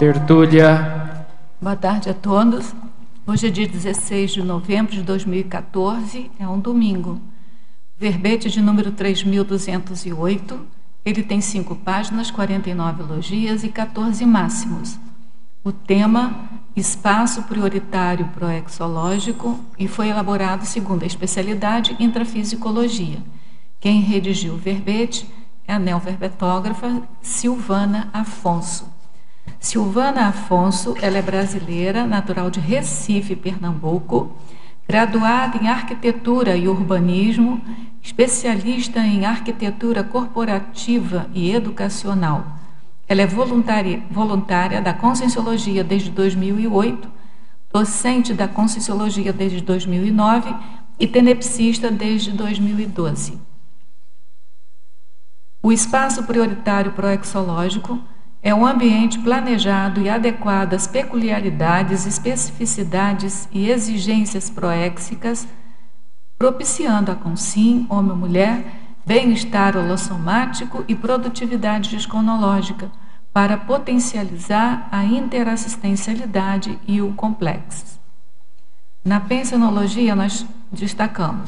Tertúlia. Boa tarde a todos. Hoje é dia 16 de novembro de 2014, é um domingo. Verbete de número 3.208, ele tem 5 páginas, 49 elogias e 14 máximos. O tema, espaço prioritário proexológico, e foi elaborado segundo a especialidade intrafisicologia. Quem redigiu o verbete é a neoverbetógrafa Silvana Afonso. Silvana Afonso, ela é brasileira, natural de Recife, Pernambuco, graduada em arquitetura e urbanismo, especialista em arquitetura corporativa e educacional. Ela é voluntária da Conscienciologia desde 2008, docente da Conscienciologia desde 2009 e tenepsista desde 2012. O espaço prioritário proexológico é um ambiente planejado e adequado às peculiaridades, especificidades e exigências proéxicas, propiciando a consim, homem ou mulher, bem-estar holossomático e produtividade disconológica, para potencializar a interassistencialidade e o complexo. Na pensenologia, nós destacamos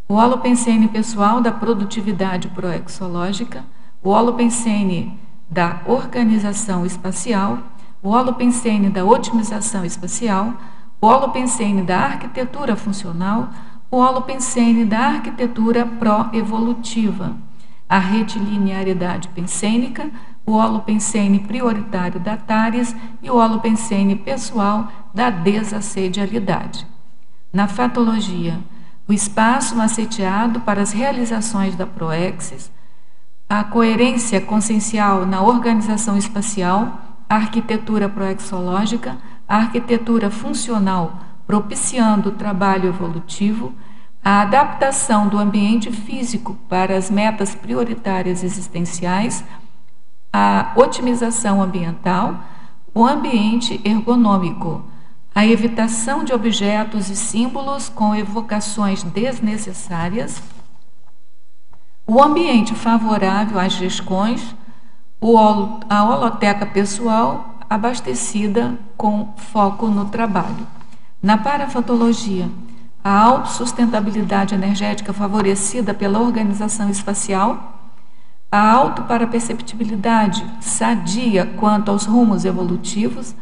o holopensene pessoal da produtividade proexológica, o holopensene da organização espacial, o holopensene da otimização espacial, o holopensene da arquitetura funcional, o holopensene da arquitetura pró-evolutiva, a retilinearidade pensênica, o holopensene prioritário da TARES e o holopensene pessoal da desassedialidade. Na fatologia, o espaço maceteado para as realizações da proexis, a coerência consciencial na organização espacial, a arquitetura proexológica, a arquitetura funcional propiciando o trabalho evolutivo, a adaptação do ambiente físico para as metas prioritárias existenciais, a otimização ambiental, o ambiente ergonômico, a evitação de objetos e símbolos com evocações desnecessárias, o ambiente favorável às gestões, a holoteca pessoal abastecida com foco no trabalho. Na parafatologia, a autossustentabilidade energética favorecida pela organização espacial, a autoparaperceptibilidade sadia quanto aos rumos evolutivos,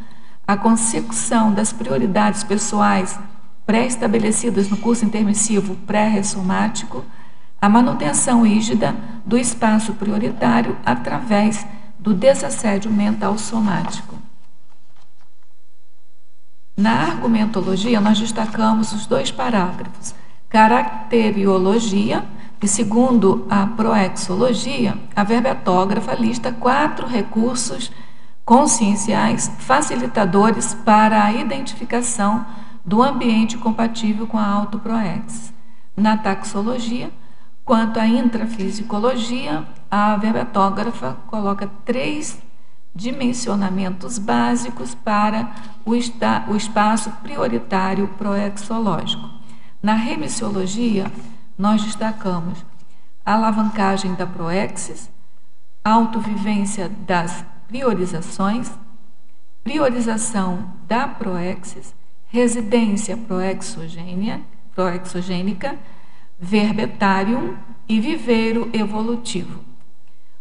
a consecução das prioridades pessoais pré-estabelecidas no curso intermissivo pré-ressomático, a manutenção rígida do espaço prioritário através do desassédio mental somático. Na argumentologia, nós destacamos os 2 parágrafos. Caracteriologia, e segundo a proexologia, a verbetógrafa lista 4 recursos conscienciais facilitadores para a identificação do ambiente compatível com a autoproex. Na taxologia, quanto à intrafisicologia, a verbetógrafa coloca 3 dimensionamentos básicos para o espaço prioritário proexológico. Na remissiologia, nós destacamos a alavancagem da proexis, autovivência das priorizações, priorização da proexis, residência proexogênica, verbetarium e viveiro evolutivo.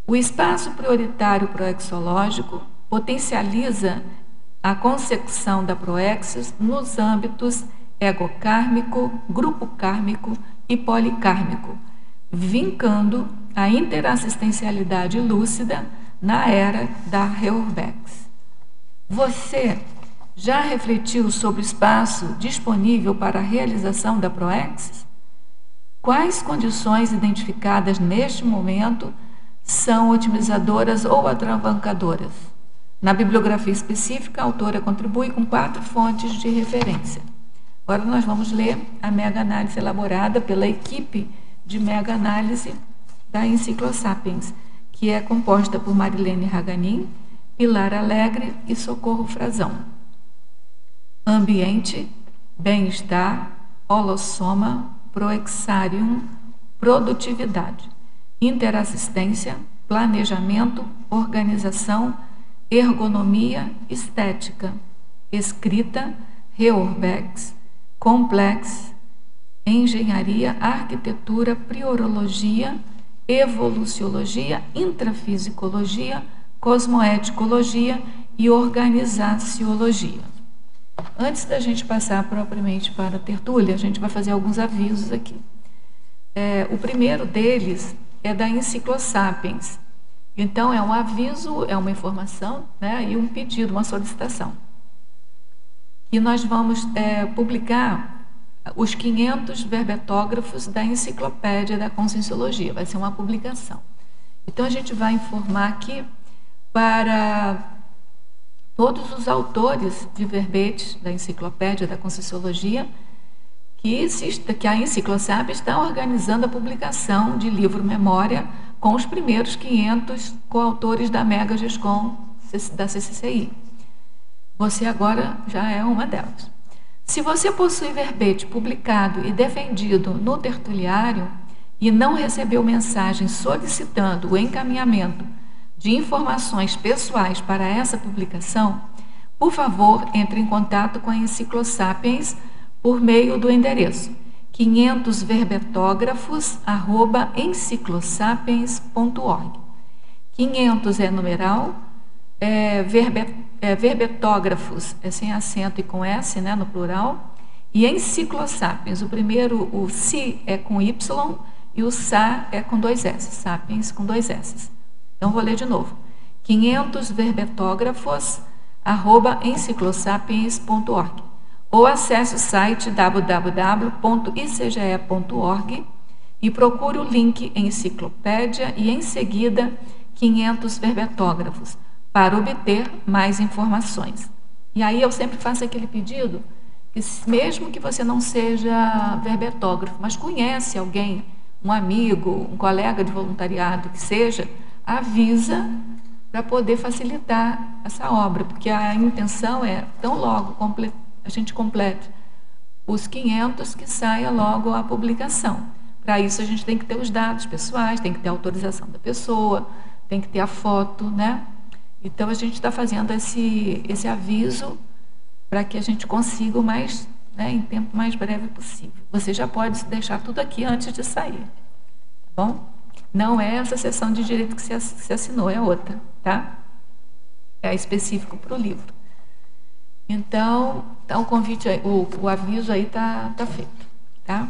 O espaço prioritário proexológico potencializa a consecução da proexis nos âmbitos egocármico, grupo kármico e policármico, vincando a interassistencialidade lúcida na era da Reurbex. Você já refletiu sobre o espaço disponível para a realização da proexis? Quais condições identificadas neste momento são otimizadoras ou atravancadoras? Na bibliografia específica, a autora contribui com 4 fontes de referência. Agora nós vamos ler a mega-análise elaborada pela equipe de mega-análise da Enciclosapiens, que é composta por Marilene Raganin, Pilar Alegre e Socorro Frazão. Ambiente, bem-estar, holossoma, proexarium, produtividade, interassistência, planejamento, organização, ergonomia estética, escrita, reurbex, complex, engenharia, arquitetura, priorologia, evoluciologia, intrafisicologia, cosmoeticologia e organizaciologia. Antes da gente passar propriamente para a tertúlia, a gente vai fazer alguns avisos aqui. O primeiro deles é da Enciclosapiens. Então, é um aviso, é uma informação, né, e um pedido, uma solicitação. E nós vamos publicar os 500 verbetógrafos da Enciclopédia da Conscienciologia. Vai ser uma publicação. Então, a gente vai informar aqui para todos os autores de verbetes da Enciclopédia da Conscienciologia que a Enciclosapiens está organizando a publicação de livro memória com os primeiros 500 coautores da Mega GESCOM da CCCI. Você agora já é uma delas. Se você possui verbete publicado e defendido no tertuliário e não recebeu mensagem solicitando o encaminhamento de informações pessoais para essa publicação, por favor, entre em contato com a Enciclosapiens por meio do endereço 500verbetógrafos@enciclosapiens.org. 500 é numeral, verbetógrafos é sem acento e com S, né, no plural, e Enciclosapiens, o primeiro, o Si é com Y e o Sa é com 2 S, Sapiens com 2 S. Então, vou ler de novo. 500 verbetógrafos@enciclosapiens.org ou acesse o site www.icge.org e procure o link Enciclopédia e, em seguida, 500 verbetógrafos para obter mais informações. E aí eu sempre faço aquele pedido que, mesmo que você não seja verbetógrafo, mas conhece alguém, um amigo, um colega de voluntariado que seja, avisa para poder facilitar essa obra, porque a intenção é, tão logo a gente complete os 500, que saia logo a publicação. Para isso a gente tem que ter os dados pessoais, tem que ter a autorização da pessoa, tem que ter a foto, né? Então a gente está fazendo esse aviso para que a gente consiga o mais, né, em tempo mais breve possível. Você já pode deixar tudo aqui antes de sair, tá bom? Não é essa sessão de direito que se assinou, é outra, tá? É específico para o livro. Então, o convite, o aviso aí tá feito, tá?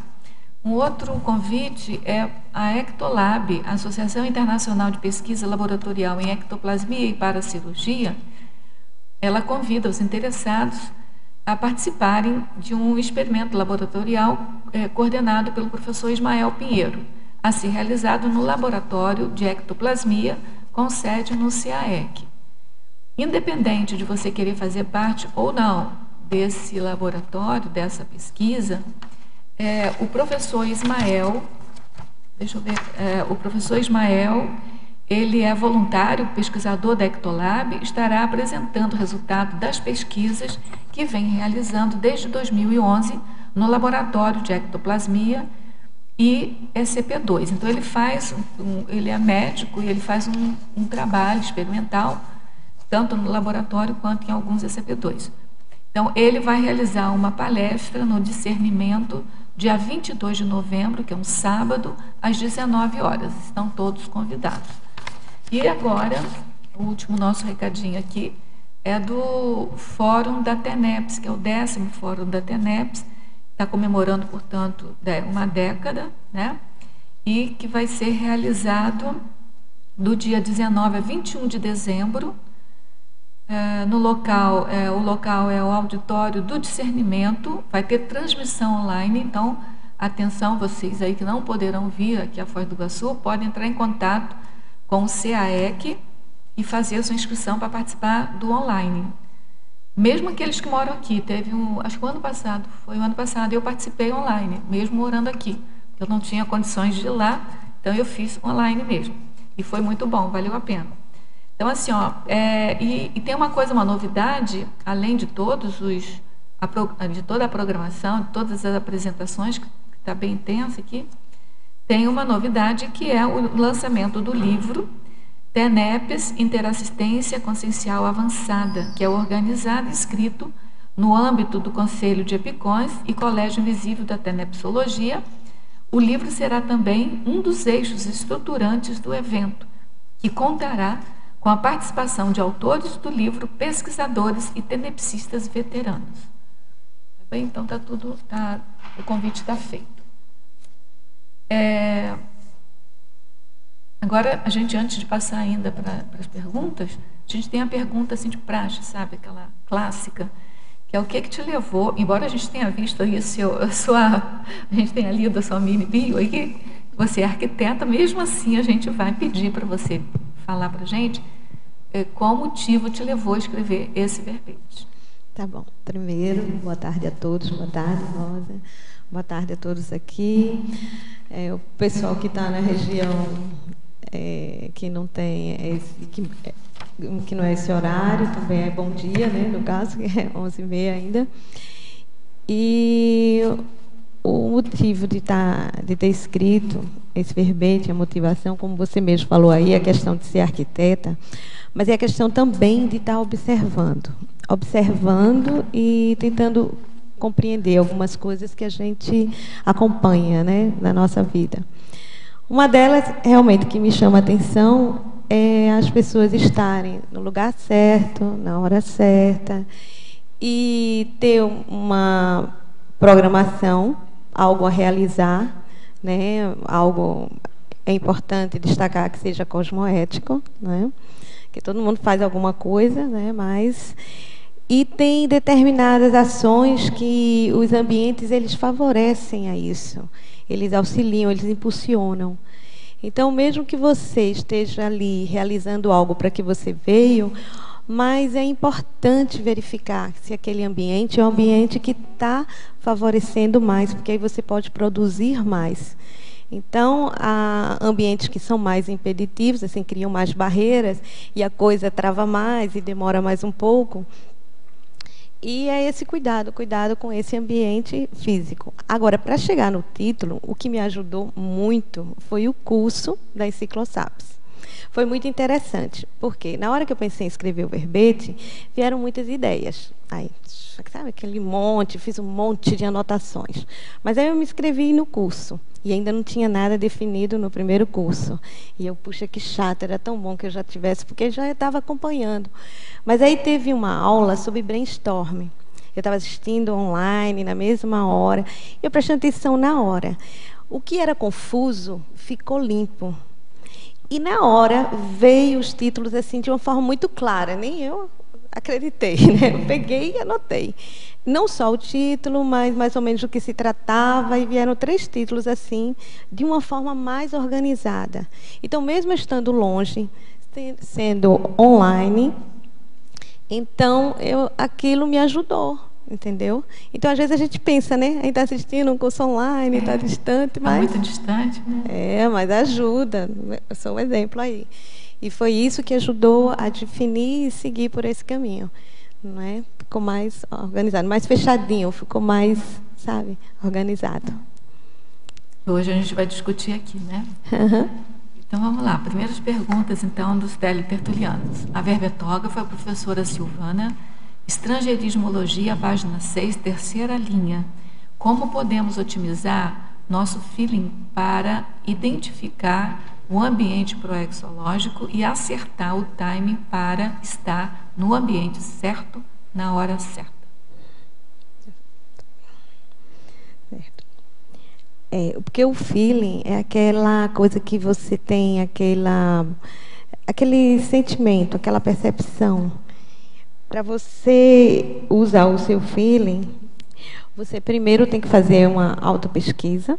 Um outro convite é a Ectolab, a Associação Internacional de Pesquisa Laboratorial em Ectoplasmia e Paracirurgia. Ela convida os interessados a participarem de um experimento laboratorial coordenado pelo professor Ismael Pinheiro, a ser realizado no Laboratório de Ectoplasmia, com sede no CAEC. Independente de você querer fazer parte ou não desse laboratório, dessa pesquisa, o professor Ismael, o professor Ismael, ele é voluntário, pesquisador da Ectolab, estará apresentando o resultado das pesquisas que vem realizando desde 2011 no Laboratório de Ectoplasmia e ECP2. Então, ele é médico e ele faz um trabalho experimental, tanto no laboratório quanto em alguns ECP2. Então, ele vai realizar uma palestra no discernimento, dia 22 de novembro, que é um sábado, às 19 horas. Estão todos convidados. E agora, o último nosso recadinho aqui é do Fórum da TENEPS, que é o 10º Fórum da TENEPS, está comemorando, portanto, uma década, né? E que vai ser realizado do dia 19 a 21 de dezembro, o local é o Auditório do Discernimento, vai ter transmissão online, então, atenção, vocês aí que não poderão vir aqui a Foz do Iguaçu, podem entrar em contato com o CAEC e fazer a sua inscrição para participar do online. Mesmo aqueles que moram aqui, acho que o ano passado, eu participei online, mesmo morando aqui. Eu não tinha condições de ir lá, então eu fiz online mesmo. E foi muito bom, valeu a pena. Então, assim, e tem uma novidade, além de toda a programação, de todas as apresentações, que está bem intensa aqui, tem uma novidade que é o lançamento do livro TENEPES, Interassistência Consciencial Avançada, que é organizado e escrito no âmbito do Conselho de Epicões e Colégio Invisível da Tenepsologia. O livro será também um dos eixos estruturantes do evento, que contará com a participação de autores do livro, pesquisadores e tenepsistas veteranos. Tá bem? Então, o convite está feito. Agora, a gente, antes de passar ainda para as perguntas, a gente tem a pergunta assim, de praxe, sabe? Aquela clássica, que é o que te levou, embora a gente tenha visto aí a gente tenha lido a sua mini bio aí, você é arquiteta, mesmo assim a gente vai pedir para você falar para a gente qual motivo te levou a escrever esse verbete. Tá bom. Primeiro, boa tarde a todos, boa tarde, Rosa, boa tarde a todos aqui. O pessoal que está na região que não tem que não é esse horário, também é bom dia, né, no caso, que é 11h30 ainda. E o motivo de ter escrito esse verbete, a motivação, como você mesmo falou aí, a questão de ser arquiteta, mas é a questão também de estar observando e tentando compreender algumas coisas que a gente acompanha, né, na nossa vida. Uma delas, realmente, que me chama a atenção é as pessoas estarem no lugar certo, na hora certa, e ter uma programação, algo a realizar, né? Algo é importante destacar que seja cosmoético, né? Que todo mundo faz alguma coisa, né? E tem determinadas ações que os ambientes eles favorecem a isso, eles auxiliam, eles impulsionam. Então, mesmo que você esteja ali realizando algo para que você veio, mas é importante verificar se aquele ambiente é um ambiente que está favorecendo mais, porque aí você pode produzir mais. Então, há ambientes que são mais impeditivos, assim, criam mais barreiras, e a coisa trava mais e demora mais um pouco. E é esse cuidado com esse ambiente físico. Agora, para chegar no título, o que me ajudou muito foi o curso da Enciclosapiens. Foi muito interessante, porque na hora que eu pensei em escrever o verbete, vieram muitas ideias. Aí, sabe, fiz um monte de anotações. Mas aí eu me inscrevi no curso, e ainda não tinha nada definido no primeiro curso. E eu, puxa, que chato, era tão bom que eu já tivesse, porque já estava acompanhando. Mas aí teve uma aula sobre brainstorming. Eu estava assistindo online, na mesma hora, e eu prestando atenção na hora. O que era confuso ficou limpo. E na hora veio os títulos assim de uma forma muito clara, nem eu acreditei, né? Eu peguei e anotei. Não só o título, mas mais ou menos do que se tratava, e vieram 3 títulos assim, de uma forma mais organizada. Então, mesmo estando longe, sendo online, então aquilo me ajudou. Entendeu? Então, às vezes, a gente pensa, né? A gente está assistindo um curso online, está distante, mas... Está muito distante, né? Mas ajuda. Eu sou um exemplo aí. E foi isso que ajudou a definir e seguir por esse caminho. Não é? Ficou mais organizado, mais fechadinho, ficou mais, sabe, organizado. Hoje a gente vai discutir aqui, né? Uhum. Então, vamos lá. Primeiras perguntas, então, dos teletertulianos. A verbetógrafa, a professora Silvana... Estrangeirismologia, página 6, terceira linha. Como podemos otimizar nosso feeling para identificar o ambiente proexológico e acertar o timing para estar no ambiente certo, na hora certa? Certo. Porque o feeling é aquela coisa que você tem, aquele sentimento, aquela percepção. Para você usar o seu feeling, você primeiro tem que fazer uma autopesquisa,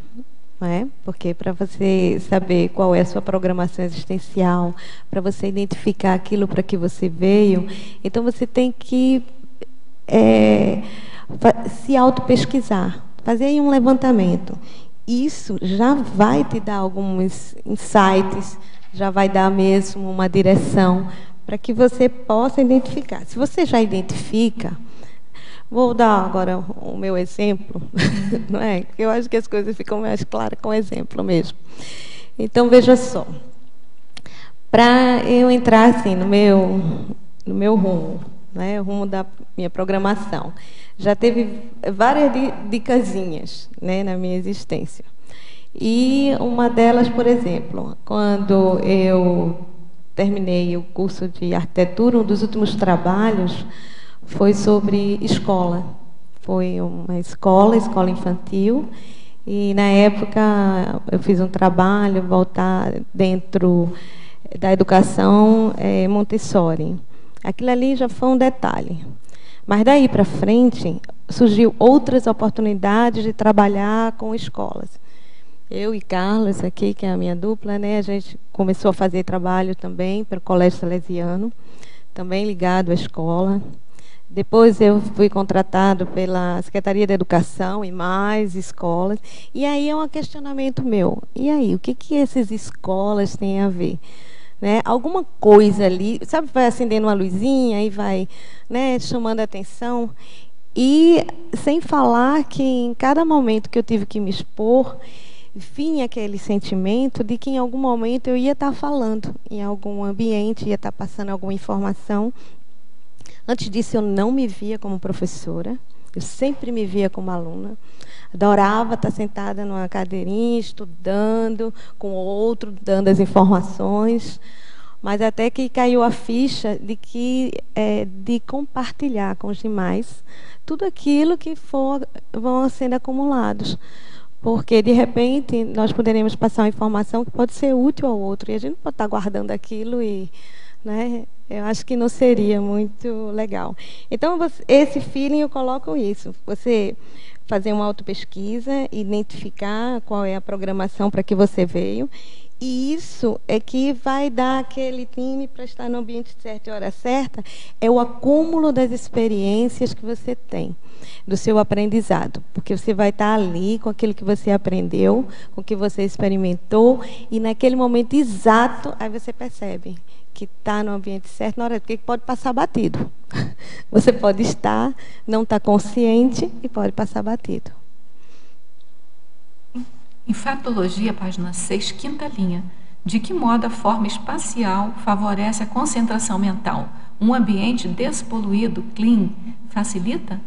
não é? Porque para você saber qual é a sua programação existencial, para você identificar aquilo para que você veio, então você tem que se autopesquisar, fazer aí um levantamento. Isso já vai te dar alguns insights, já vai dar mesmo uma direção para que você possa identificar. Se você já identifica, vou dar agora o meu exemplo, não é? Eu acho que as coisas ficam mais claras com exemplo mesmo. Então, veja só. para eu entrar assim no meu rumo, né, o rumo da minha programação. Já teve várias dicasinhas, né, na minha existência. E uma delas, por exemplo, quando eu terminei o curso de arquitetura, um dos últimos trabalhos foi sobre escola. Foi uma escola infantil, e na época eu fiz um trabalho voltar dentro da educação Montessori. Aquilo ali já foi um detalhe. Mas daí para frente surgiu outras oportunidades de trabalhar com escolas. Eu e Carlos aqui, que é a minha dupla, né, a gente começou a fazer trabalho também para o Colégio Salesiano, também ligado à escola. Depois eu fui contratado pela Secretaria da Educação e mais escolas. E aí é um questionamento meu. E aí, o que essas escolas têm a ver? Né? Alguma coisa ali, sabe, vai acendendo uma luzinha e vai, né, chamando a atenção. E sem falar que em cada momento que eu tive que me expor, vinha aquele sentimento de que em algum momento eu ia estar falando em algum ambiente, ia estar passando alguma informação. Antes disso, eu não me via como professora, eu sempre me via como aluna. Adorava estar sentada numa cadeirinha, estudando, com outro, dando as informações. Mas até que caiu a ficha de compartilhar com os demais tudo aquilo que vão sendo acumulados. Porque, de repente, nós poderemos passar uma informação que pode ser útil ao outro. E a gente não pode estar guardando aquilo e... né, eu acho que não seria muito legal. Então, esse feeling, eu coloco isso. Você fazer uma autopesquisa, identificar qual é a programação para que você veio. E isso é que vai dar aquele time para estar no ambiente certo e hora certa, é o acúmulo das experiências que você tem, do seu aprendizado. Porque você vai estar ali com aquilo que você aprendeu, com o que você experimentou, e naquele momento exato, aí você percebe que está no ambiente certo, na hora, porque pode passar batido. Você pode estar, não estar consciente e pode passar batido. Em Fatologia, página 6, quinta linha. De que modo a forma espacial favorece a concentração mental? Um ambiente despoluído, clean, facilita?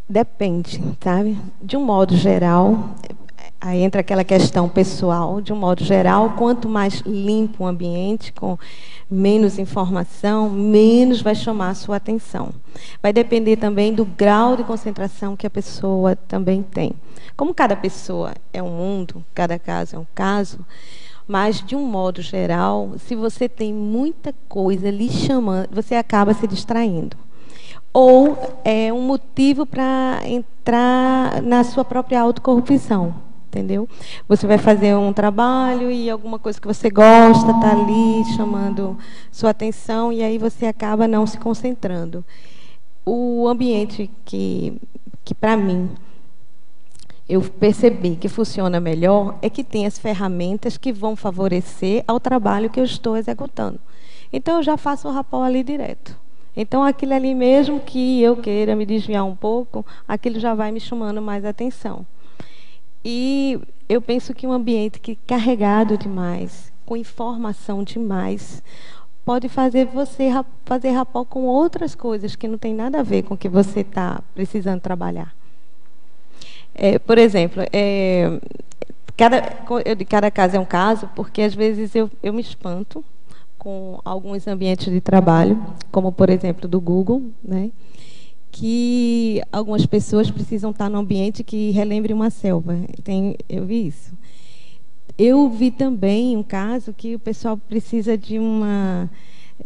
Depende, sabe? De um modo geral, aí entra aquela questão pessoal, de um modo geral, quanto mais limpo o ambiente, com menos informação, menos vai chamar a sua atenção. Vai depender também do grau de concentração que a pessoa também tem. Como cada pessoa é um mundo, cada caso é um caso, mas, de um modo geral, se você tem muita coisa lhe chamando, você acaba se distraindo. Ou é um motivo para entrar na sua própria autocorrupção, entendeu? Você vai fazer um trabalho e alguma coisa que você gosta está ali chamando sua atenção e aí você acaba não se concentrando. O ambiente que para mim, eu percebi que funciona melhor é que tem as ferramentas que vão favorecer ao trabalho que eu estou executando. Então, eu já faço o rapport ali direto. Então, aquilo ali mesmo que eu queira me desviar um pouco, aquilo já vai me chamando mais atenção. E eu penso que um ambiente que carregado demais, com informação demais, pode fazer você fazer rapport com outras coisas que não tem nada a ver com o que você está precisando trabalhar. Por exemplo, cada caso é um caso, porque às vezes eu me espanto com alguns ambientes de trabalho, como, por exemplo, do Google, né, que algumas pessoas precisam estar num ambiente que relembre uma selva. Eu vi isso. Eu vi também um caso que o pessoal precisa de uma...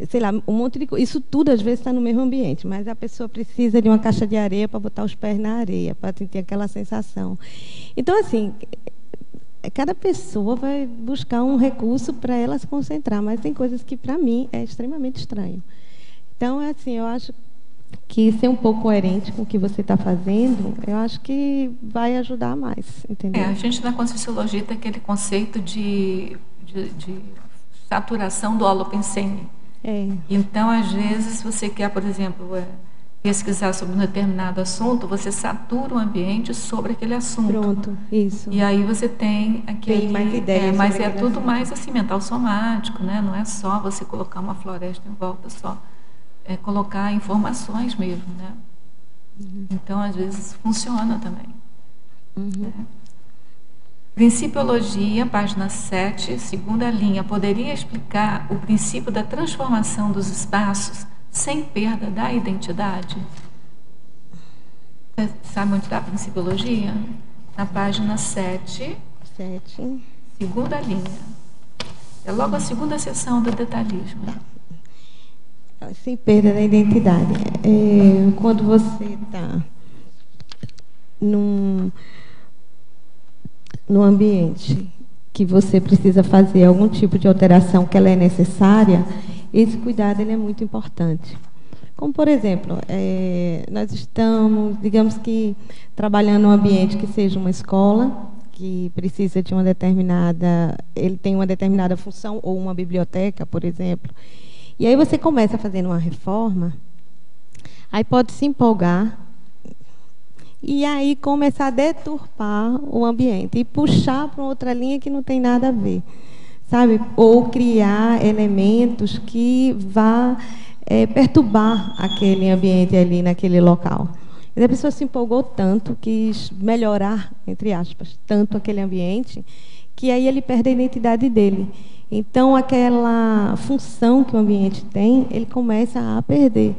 sei lá, um monte de coisa. Isso tudo, às vezes, está no mesmo ambiente, mas a pessoa precisa de uma caixa de areia para botar os pés na areia, para ter aquela sensação. Então, assim, cada pessoa vai buscar um recurso para ela se concentrar, mas tem coisas que, para mim, é extremamente estranho. Então, assim, eu acho que ser um pouco coerente com o que você está fazendo, eu acho que vai ajudar mais, entendeu? A gente na Conscienciologia tem aquele conceito de saturação do holopensene. Então, às vezes, você quer, por exemplo, pesquisar sobre um determinado assunto, você satura o ambiente sobre aquele assunto. Pronto, isso. E aí você tem aquele... Tem mais ideias mas sobre é aquele tudo assunto. mais assim, mental somático, né? Não é só você colocar uma floresta em volta só. É colocar informações mesmo, né? Então, às vezes, funciona também. Né? Principiologia, página 7, segunda linha. Poderia explicar o princípio da transformação dos espaços sem perda da identidade? Você sabe onde está a principiologia? Na página 7, segunda linha. É logo a segunda seção do detalhismo. Sem perda da identidade. Quando você está num ambiente que você precisa fazer algum tipo de alteração que ela é necessária, esse cuidado ele é muito importante. Como, por exemplo, nós estamos, digamos que, trabalhando num ambiente que seja uma escola, que precisa de uma determinada... Ele tem uma determinada função, ou uma biblioteca, por exemplo. E aí você começa fazendo uma reforma, aí pode se empolgar, e aí começar a deturpar o ambiente, e puxar para outra linha que não tem nada a ver, sabe? Ou criar elementos que vá perturbar aquele ambiente ali naquele local. Mas a pessoa se empolgou tanto, quis melhorar, entre aspas, tanto aquele ambiente, que aí ele perde a identidade dele. Então, aquela função que o ambiente tem, ele começa a perder.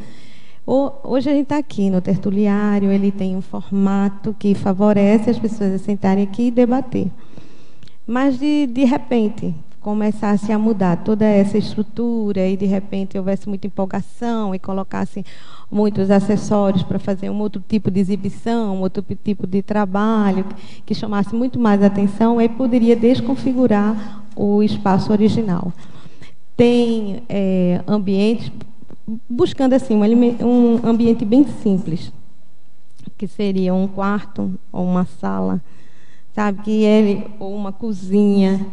Hoje a gente está aqui no tertuliário, ele tem um formato que favorece as pessoas a sentarem aqui e debater. Mas, de repente, começasse a mudar toda essa estrutura e, de repente, houvesse muita empolgação e colocasse muitos acessórios para fazer um outro tipo de exibição, um outro tipo de trabalho, que chamasse muito mais atenção, aí poderia desconfigurar o espaço original. Tem ambientes, buscando assim um ambiente bem simples, que seria um quarto ou uma sala, sabe, ou uma cozinha,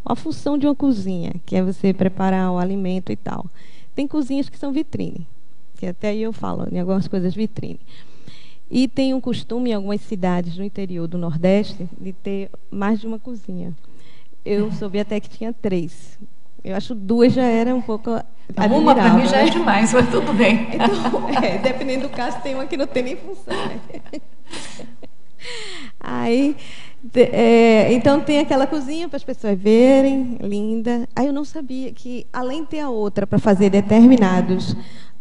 a função de uma cozinha, que é você preparar o alimento e tal. Tem cozinhas que são vitrine, que até aí eu falo em algumas coisas vitrine. E tem um costume em algumas cidades do interior do Nordeste de ter mais de uma cozinha. Eu soube até que tinha 3. Eu acho 2 já era um pouco admirável. Uma para mim já é demais, mas tudo bem. Então, dependendo do caso, tem uma que não tem nem função. Né? Aí, então tem aquela cozinha para as pessoas verem, linda. Aí eu não sabia que, além de ter a outra para fazer determinados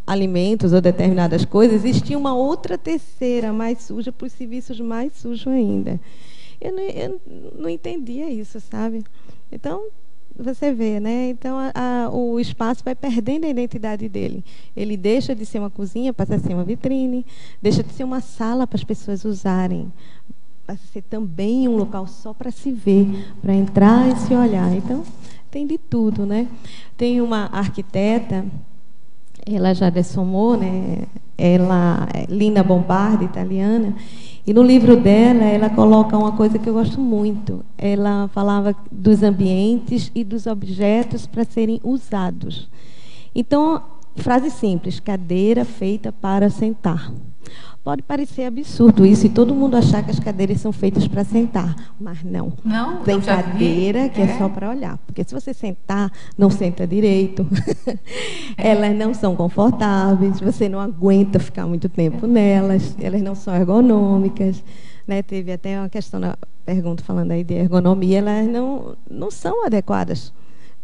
alimentos ou determinadas coisas, existia uma outra terceira, mais suja, para os serviços mais sujos ainda. Eu não entendia isso, sabe? Então, você vê, né? Então, o espaço vai perdendo a identidade dele. Ele deixa de ser uma cozinha, passa a ser uma vitrine, deixa de ser uma sala para as pessoas usarem, passa a ser também um local só para se ver, para entrar e se olhar. Então, tem de tudo, né? Tem uma arquiteta, ela já dessomou, né? Ela é Lina Bombardi, italiana, e no livro dela, ela coloca uma coisa que eu gosto muito. Ela falava dos ambientes e dos objetos para serem usados. Então, frase simples, cadeira feita para sentar. Pode parecer absurdo isso, e todo mundo achar que as cadeiras são feitas para sentar, mas não. Não, tem cadeira que é só para olhar, porque se você sentar, não senta direito, elas não são confortáveis, você não aguenta ficar muito tempo nelas, elas não são ergonômicas, né? Teve até uma questão na pergunta falando aí de ergonomia, elas não são adequadas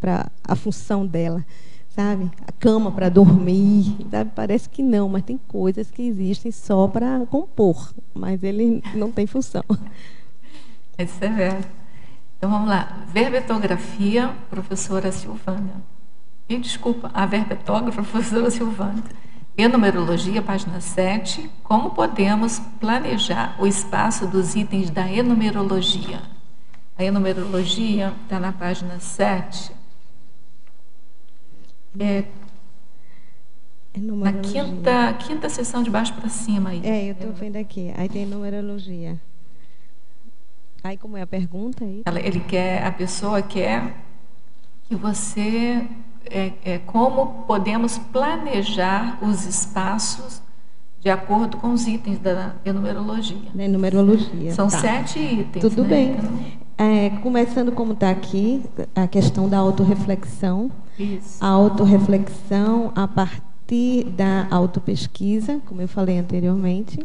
para a função dela. Sabe? A cama para dormir, sabe? Parece que não, mas tem coisas que existem só para compor, mas ele não tem função. Isso é verdade. Então, vamos lá. Verbetografia, professora Silvana. E, desculpa, a verbetógrafa, professora Silvana. Enumerologia, página 7. Como podemos planejar o espaço dos itens da enumerologia? A enumerologia está na página 7. Na quinta sessão de baixo para cima. Aí. Eu estou vendo aqui. Aí tem numerologia. Aí como é a pergunta? Aí? A pessoa quer que você... como podemos planejar os espaços de acordo com os itens da enumerologia. Da enumerologia. São tá. 7 itens. Tudo né? bem. Começando como está aqui, a questão da autorreflexão. Isso. A autorreflexão a partir da autopesquisa, como eu falei anteriormente.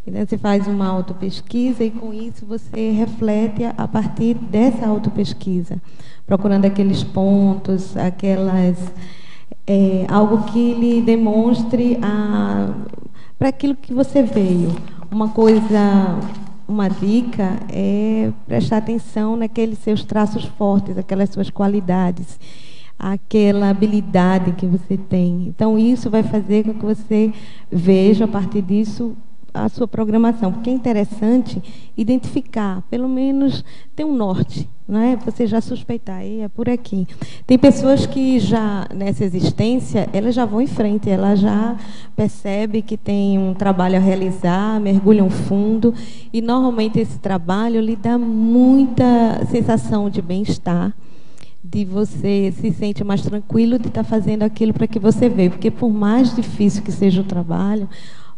Então, você faz uma autopesquisa e, com isso, você reflete a partir dessa autopesquisa, procurando aqueles pontos, algo que lhe demonstre para aquilo que você veio. Uma dica é prestar atenção naqueles seus traços fortes, aquelas suas qualidades, aquela habilidade que você tem. Então, isso vai fazer com que você veja, a partir disso, a sua programação, porque é interessante identificar, pelo menos ter um norte, não é? Você já suspeitar, é por aqui. Tem pessoas que já, nessa existência, elas já vão em frente, ela já percebe que tem um trabalho a realizar, mergulham fundo, e normalmente esse trabalho lhe dá muita sensação de bem-estar, de você se sente mais tranquilo de estar fazendo aquilo para que você veio, porque por mais difícil que seja o trabalho,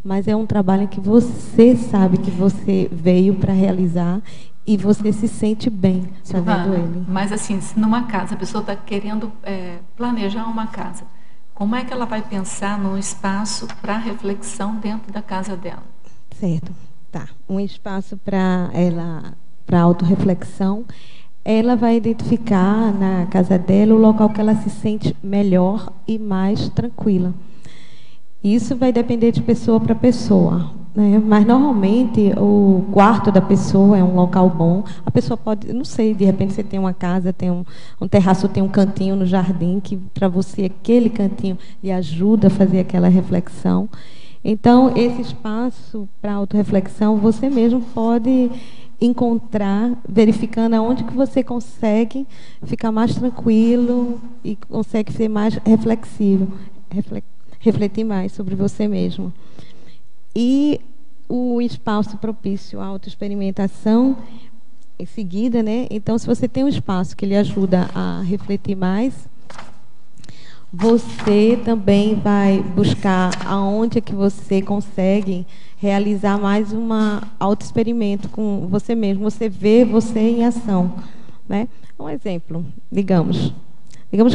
mas é um trabalho em que você sabe que você veio para realizar e você se sente bem fazendo ele. Mas assim, se numa casa a pessoa está querendo planejar uma casa, como é que ela vai pensar num espaço para reflexão dentro da casa dela? Certo, tá. Um espaço para autorreflexão, ela vai identificar na casa dela o local que ela se sente melhor e mais tranquila. Isso vai depender de pessoa para pessoa, né? Mas, normalmente, o quarto da pessoa é um local bom. A pessoa pode, não sei, de repente você tem uma casa, tem um terraço, tem um cantinho no jardim, que para você aquele cantinho lhe ajuda a fazer aquela reflexão. Então, esse espaço para autorreflexão, você mesmo pode encontrar, verificando aonde que você consegue ficar mais tranquilo e consegue ser mais reflexivo, refletir mais sobre você mesmo. E o espaço propício à autoexperimentação, em seguida, né? Então, se você tem um espaço que lhe ajuda a refletir mais, você também vai buscar aonde é que você consegue realizar mais uma autoexperimento com você mesmo, você vê você em ação, né? Um exemplo, digamos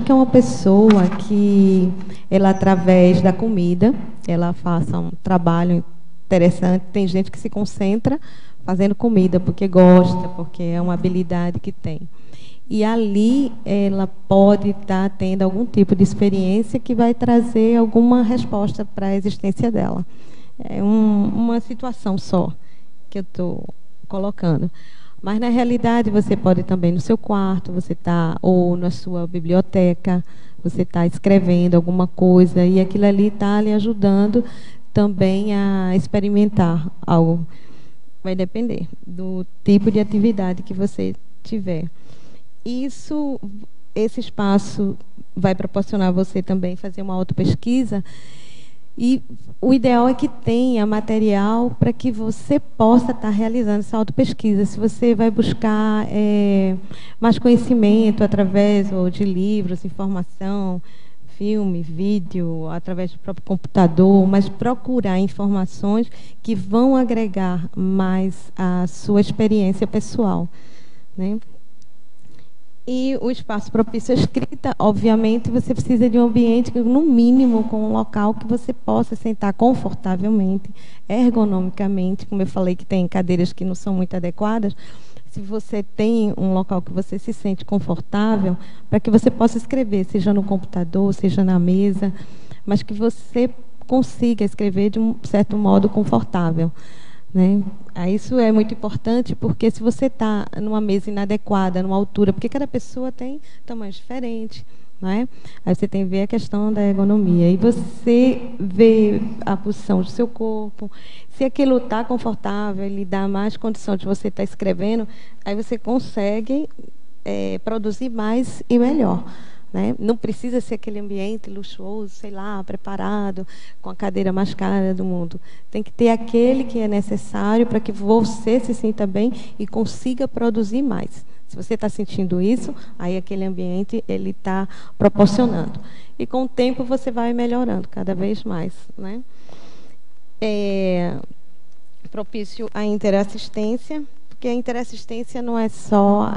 que é uma pessoa que, ela, através da comida, ela faça um trabalho interessante. Tem gente que se concentra fazendo comida porque gosta, porque é uma habilidade que tem. E ali ela pode estar tendo algum tipo de experiência que vai trazer alguma resposta para a existência dela. É uma situação só que eu estou colocando. Mas, na realidade, você pode também no seu quarto, você está, ou na sua biblioteca, você está escrevendo alguma coisa, e aquilo ali está lhe ajudando também a experimentar algo. Vai depender do tipo de atividade que você tiver. Esse espaço vai proporcionar a você também fazer uma autopesquisa. E o ideal é que tenha material para que você possa estar realizando essa autopesquisa. Se você vai buscar mais conhecimento através de livros, informação, filme, vídeo, através do próprio computador, mas procurar informações que vão agregar mais à sua experiência pessoal, né? E o espaço propício à escrita, obviamente, você precisa de um ambiente, no mínimo, com um local que você possa sentar confortavelmente, ergonomicamente. Como eu falei que tem cadeiras que não são muito adequadas, se você tem um local que você se sente confortável, para que você possa escrever, seja no computador, seja na mesa, mas que você consiga escrever de um certo modo confortável, né? Isso é muito importante, porque se você está numa mesa inadequada, numa altura, porque cada pessoa tem tamanhos diferentes, não é? Aí você tem que ver a questão da ergonomia. E você vê a posição do seu corpo. Se aquilo está confortável, ele dá mais condição de você estar escrevendo, aí você consegue produzir mais e melhor, né? Não precisa ser aquele ambiente luxuoso, sei lá, preparado, com a cadeira mais cara do mundo. Tem que ter aquele que é necessário para que você se sinta bem e consiga produzir mais. Se você está sentindo isso, aí aquele ambiente ele está proporcionando. E com o tempo você vai melhorando cada vez mais, né? É propício à interassistência, porque a interassistência não é só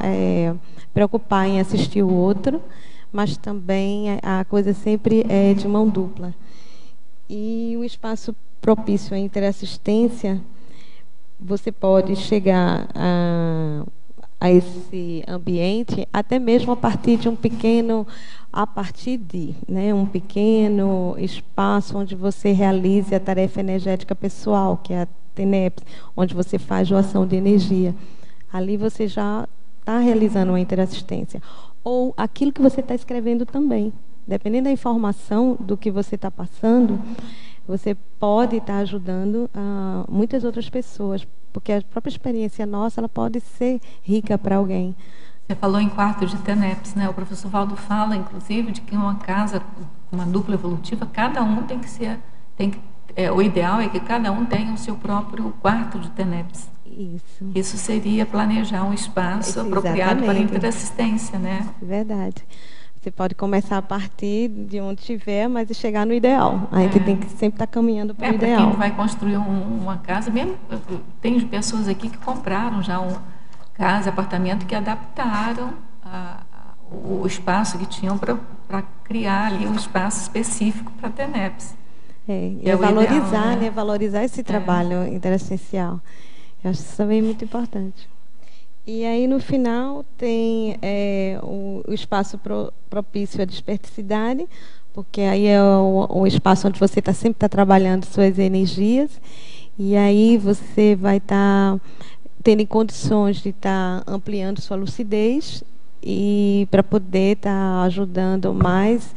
preocupar em assistir o outro, mas também a coisa sempre é de mão dupla. E o espaço propício à interassistência, você pode chegar a esse ambiente até mesmo a partir de um pequeno espaço onde você realize a tarefa energética pessoal, que é a TENEPS, onde você faz doação de energia. Ali você já está realizando uma interassistência. Ou aquilo que você está escrevendo também. Dependendo da informação do que você está passando, você pode estar ajudando muitas outras pessoas, porque a própria experiência nossa ela pode ser rica para alguém. Você falou em quarto de TENEPS, né? O professor Valdo fala, inclusive, de que uma casa, uma dupla evolutiva, cada um o ideal é que cada um tenha o seu próprio quarto de TENEPS. Isso seria planejar um espaço apropriado para a interassistência, né? Verdade. Você pode começar a partir de onde estiver, mas chegar no ideal. A gente tem que sempre estar caminhando para o ideal. Para quem vai construir uma casa, mesmo tem pessoas aqui que compraram já casa, apartamento, que adaptaram o espaço que tinham para criar ali um espaço específico para TENEPS. Valorizar, ideal, né? Valorizar esse trabalho interassistencial. Eu acho isso também muito importante. E aí, no final, tem o espaço propício à desperticidade, porque aí é o espaço onde você sempre está trabalhando suas energias, e aí você vai estar tendo condições de estar ampliando sua lucidez e para poder estar ajudando mais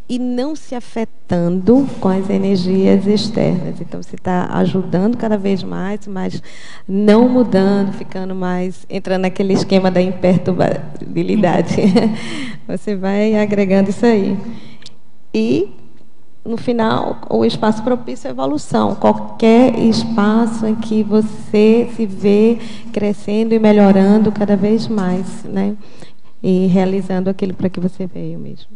e não se afetando com as energias externas. Então, você está ajudando cada vez mais, mas não mudando, ficando mais, entrando naquele esquema da imperturbabilidade. Você vai agregando isso aí. E, no final, o espaço propício à evolução. Qualquer espaço em que você se vê crescendo e melhorando cada vez mais, né? E realizando aquilo para que você veio mesmo.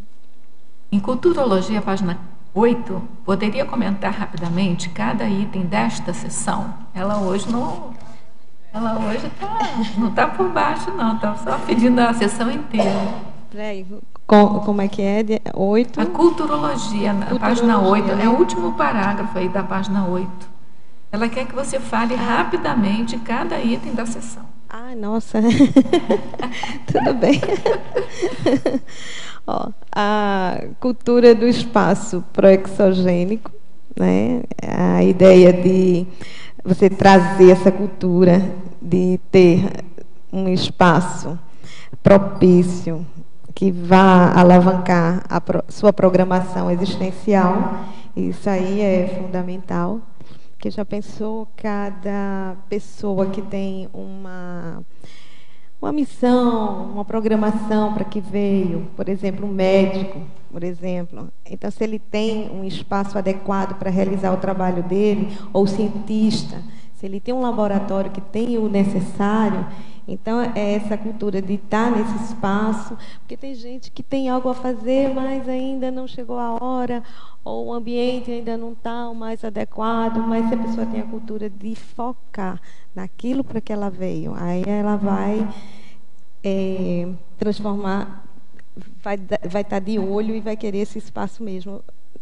Em Culturologia, página 8, poderia comentar rapidamente cada item desta sessão? Ela hoje não está por baixo, não, está só pedindo a sessão inteira. Peraí, como é que é? 8? A Culturologia, na página 8, é o último parágrafo aí da página 8. Ela quer que você fale rapidamente cada item da sessão. Ah, nossa. Tudo bem. Ó, a cultura do espaço proexogênico, né? A ideia de você trazer essa cultura de ter um espaço propício que vá alavancar a sua programação existencial. Isso aí é fundamental. Porque já pensou, cada pessoa que tem uma missão, uma programação para que veio, por exemplo, um médico, por exemplo. Então, se ele tem um espaço adequado para realizar o trabalho dele, ou cientista, se ele tem um laboratório que tem o necessário, então é essa cultura de estar nesse espaço, porque tem gente que tem algo a fazer, mas ainda não chegou a hora, ou o ambiente ainda não está o mais adequado, mas se a pessoa tem a cultura de focar naquilo para que ela veio, aí ela vai transformar, vai estar de olho e vai querer esse espaço mesmo,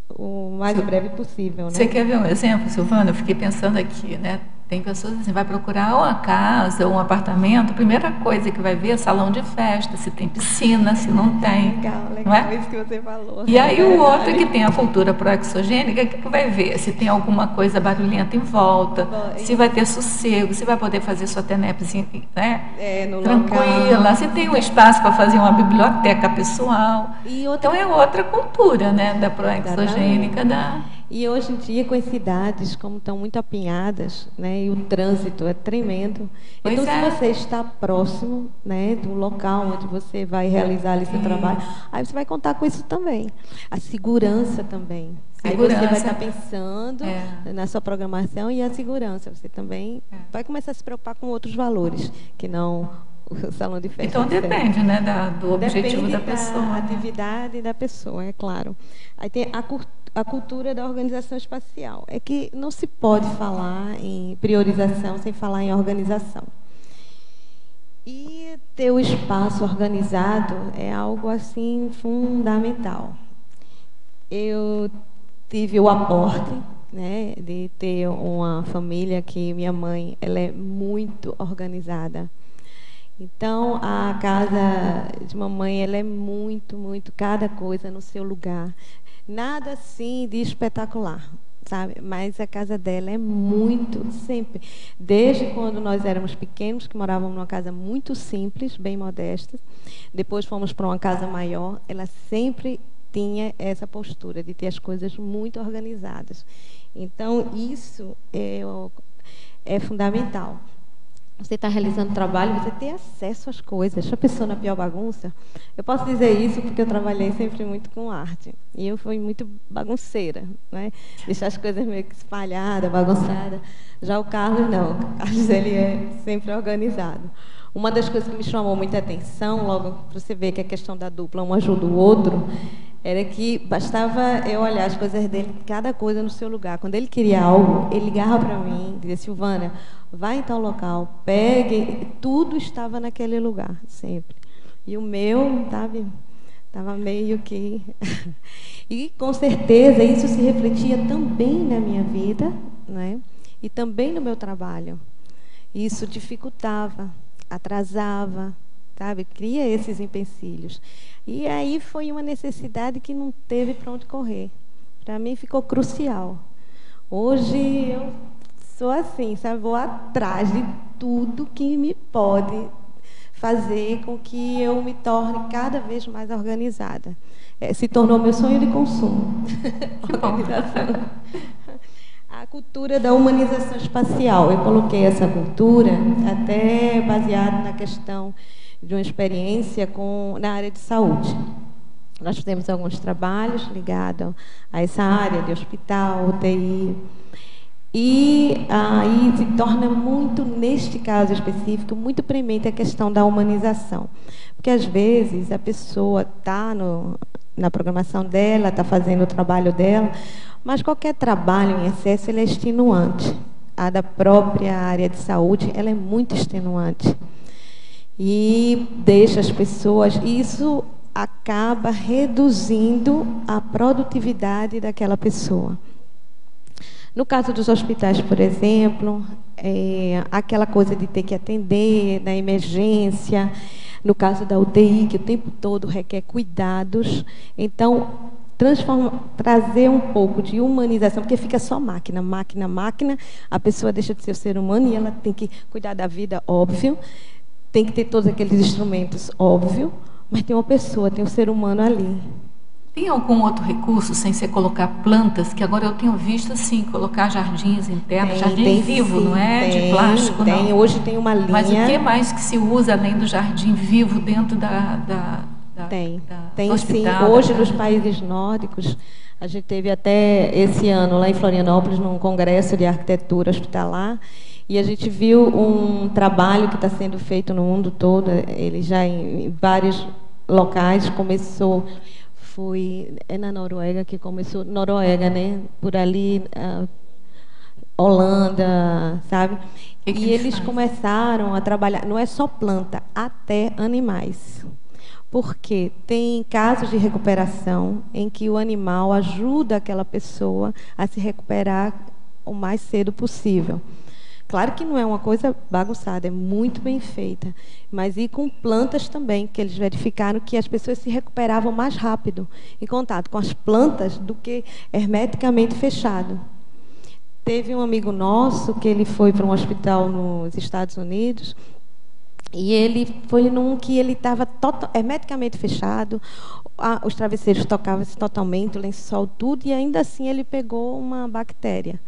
o mais breve possível. Né? Você quer ver um exemplo, Silvana? Eu fiquei pensando aqui, né? Tem pessoas assim, vai procurar uma casa ou um apartamento, a primeira coisa que vai ver é salão de festa, se tem piscina, se não tem. Legal, não é? Isso que você falou. E aí o outro que tem a cultura proexogênica, o que vai ver? Se tem alguma coisa barulhenta em volta, se vai ter sossego, se vai poder fazer sua TENEPS, né? Tranquila, local. Se tem um espaço para fazer uma biblioteca pessoal. Então é outra cultura, né, da proexogênica. E hoje em dia, com as cidades, como estão muito apinhadas, né, e o trânsito é tremendo. Então, se você está próximo, né, do local onde você vai realizar ali seu trabalho, aí você vai contar com isso também. A segurança também. Aí você vai estar pensando na sua programação e a segurança. Você também vai começar a se preocupar com outros valores, que não o salão de festa. Então depende, né, do objetivo da pessoa. Da atividade da pessoa, é claro. Aí tem a cultura da organização espacial. É que não se pode falar em priorização sem falar em organização. E ter o espaço organizado é algo assim fundamental. Eu tive o aporte, né, de ter uma família que minha mãe, ela é muito organizada. Então, a casa de mamãe, ela é muito, cada coisa no seu lugar. Nada assim de espetacular, sabe? Mas a casa dela é muito, sempre. Desde quando nós éramos pequenos, que morávamos numa casa muito simples, bem modesta. Depois fomos para uma casa maior, ela sempre tinha essa postura de ter as coisas muito organizadas. Então, isso é fundamental. Você está realizando trabalho, você tem acesso às coisas. A pessoa na pior bagunça. Eu posso dizer isso porque eu trabalhei sempre muito com arte. E eu fui muito bagunceira, né? Deixar as coisas meio que espalhadas, bagunçadas. Já o Carlos, não. O Carlos, ele é sempre organizado. Uma das coisas que me chamou muita atenção, logo para você ver que a questão da dupla, um ajuda o outro, era que bastava eu olhar as coisas dele, cada coisa no seu lugar. Quando ele queria algo, ele ligava para mim, dizia: Silvânia, vai em tal local, pegue, tudo estava naquele lugar, sempre. E o meu, sabe, estava meio que... E, com certeza, isso se refletia também na minha vida, né? E também no meu trabalho. Isso dificultava, atrasava, sabe? Cria esses empecilhos. E aí foi uma necessidade que não teve para onde correr. Para mim ficou crucial. Hoje eu sou assim, sabe? Vou atrás de tudo que me pode fazer com que eu me torne cada vez mais organizada. Se tornou meu sonho de consumo. Organização. A cultura da humanização espacial. Eu coloquei essa cultura até baseado na questão de uma experiência na área de saúde. Nós fizemos alguns trabalhos ligados a essa área de hospital, UTI. E aí se torna muito, neste caso específico, muito premente a questão da humanização. Porque, às vezes, a pessoa está na programação dela, está fazendo o trabalho dela, mas qualquer trabalho em excesso ele é extenuante. A da própria área de saúde, ela é muito extenuante. E deixa as pessoas... Isso acaba reduzindo a produtividade daquela pessoa. No caso dos hospitais, por exemplo, aquela coisa de ter que atender na emergência, no caso da UTI, que o tempo todo requer cuidados. Então, trazer um pouco de humanização, porque fica só máquina, a pessoa deixa de ser o ser humano e ela tem que cuidar da vida, óbvio, tem que ter todos aqueles instrumentos, óbvio, mas tem uma pessoa, tem um ser humano ali. Tem algum outro recurso, sem ser colocar plantas, que agora eu tenho visto, assim, colocar jardins internos, jardim vivo, sim, não é de plástico, não? Hoje tem uma linha... Mas o que mais que se usa, além do jardim vivo, dentro Tem hospital, sim. Hoje, nos países nórdicos, a gente teve até esse ano, lá em Florianópolis, num congresso de arquitetura hospitalar, e a gente viu um trabalho que está sendo feito no mundo todo, ele já em vários locais, começou... É na Noruega que começou, Noruega, né? Por ali, Holanda, sabe? E eles começaram a trabalhar, não é só planta, até animais. Porque tem casos de recuperação em que o animal ajuda aquela pessoa a se recuperar o mais cedo possível. Claro que não é uma coisa bagunçada, é muito bem feita. Mas e com plantas também, que eles verificaram que as pessoas se recuperavam mais rápido em contato com as plantas do que hermeticamente fechado. Teve um amigo nosso que ele foi para um hospital nos Estados Unidos e ele foi num que ele estava hermeticamente fechado, os travesseiros tocavam-se totalmente, o lençol, tudo, e ainda assim ele pegou uma bactéria.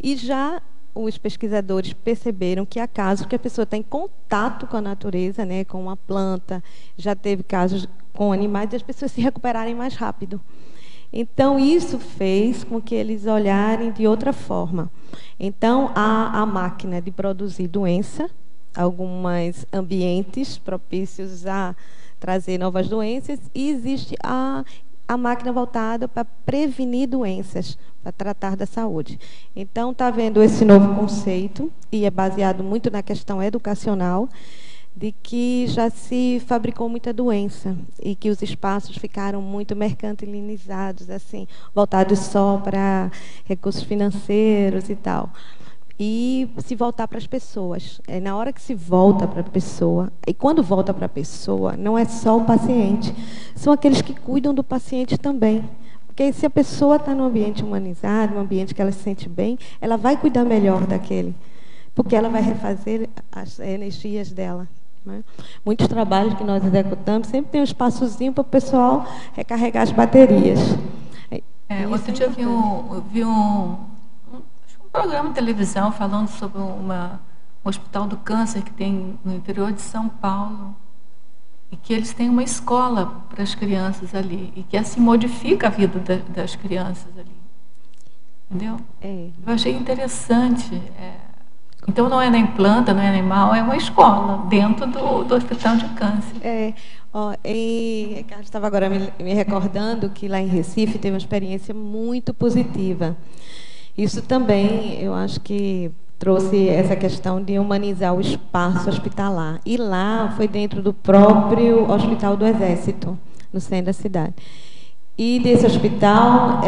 E já... os pesquisadores perceberam que há casos que a pessoa está em contato com a natureza, né, com uma planta, já teve casos com animais, e as pessoas se recuperarem mais rápido. Então, isso fez com que eles olharem de outra forma. Então, a máquina de produzir doença, alguns ambientes propícios a trazer novas doenças, e existe a máquina voltada para prevenir doenças, para tratar da saúde. Então, está havendo esse novo conceito, e é baseado muito na questão educacional, de que já se fabricou muita doença e que os espaços ficaram muito mercantilizados, assim, voltados só para recursos financeiros e tal. E se voltar para as pessoas. Na hora que se volta para a pessoa, e quando volta para a pessoa, não é só o paciente, são aqueles que cuidam do paciente também. Porque se a pessoa está num ambiente humanizado, num ambiente que ela se sente bem, ela vai cuidar melhor daquele, porque ela vai refazer as energias dela. Né? Muitos trabalhos que nós executamos sempre tem um espaçozinho para o pessoal recarregar as baterias. Outro dia eu vi um programa de televisão falando sobre um hospital do câncer que tem no interior de São Paulo, e que eles têm uma escola para as crianças ali, e que assim modifica a vida das crianças ali. Entendeu? Eu achei interessante. Então não é nem planta, não é animal, é uma escola dentro do hospital de câncer. Carlos estava agora me recordando que lá em Recife teve uma experiência muito positiva. Isso também, eu acho que trouxe essa questão de humanizar o espaço hospitalar. E lá foi dentro do próprio Hospital do Exército, no centro da cidade. E desse hospital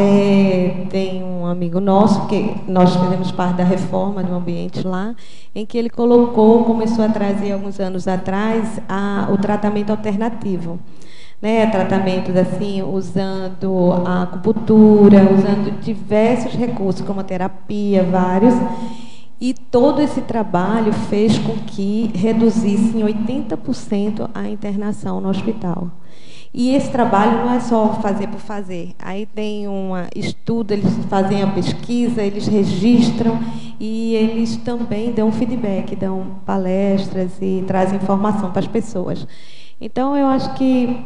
tem um amigo nosso, que nós fizemos parte da reforma do ambiente lá, em que ele começou a trazer, alguns anos atrás, o tratamento alternativo. Né, tratamentos assim, usando a acupuntura, usando diversos recursos, como a terapia, vários. E todo esse trabalho fez com que reduzisse em 80% a internação no hospital. E esse trabalho não é só fazer por fazer. Aí tem um estudo, eles fazem a pesquisa, eles registram e eles também dão feedback, dão palestras e trazem informação para as pessoas. Então, eu acho que,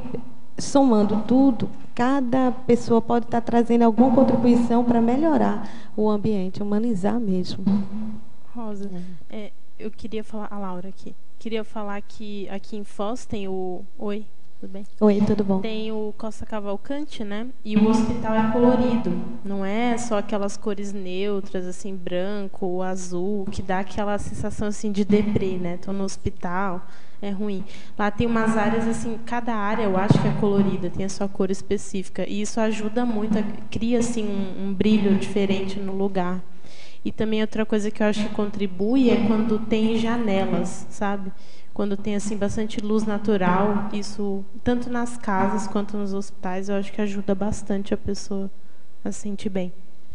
somando tudo, cada pessoa pode estar trazendo alguma contribuição para melhorar o ambiente, humanizar mesmo. Rosa, eu queria falar, a Laura aqui, queria falar que aqui em Foz tem o... Oi, tudo bem? Oi, tudo bom? Tem o Costa Cavalcante, né? E o hospital é colorido, não é só aquelas cores neutras, assim, branco ou azul, que dá aquela sensação assim de deprê, né? Estou no hospital, é ruim. Lá tem umas áreas, assim, cada área eu acho que é colorida, tem a sua cor específica. E isso ajuda muito, cria assim um brilho diferente no lugar. E também outra coisa que eu acho que contribui é quando tem janelas, sabe? Quando tem assim bastante luz natural, isso tanto nas casas quanto nos hospitais, eu acho que ajuda bastante a pessoa a se sentir bem.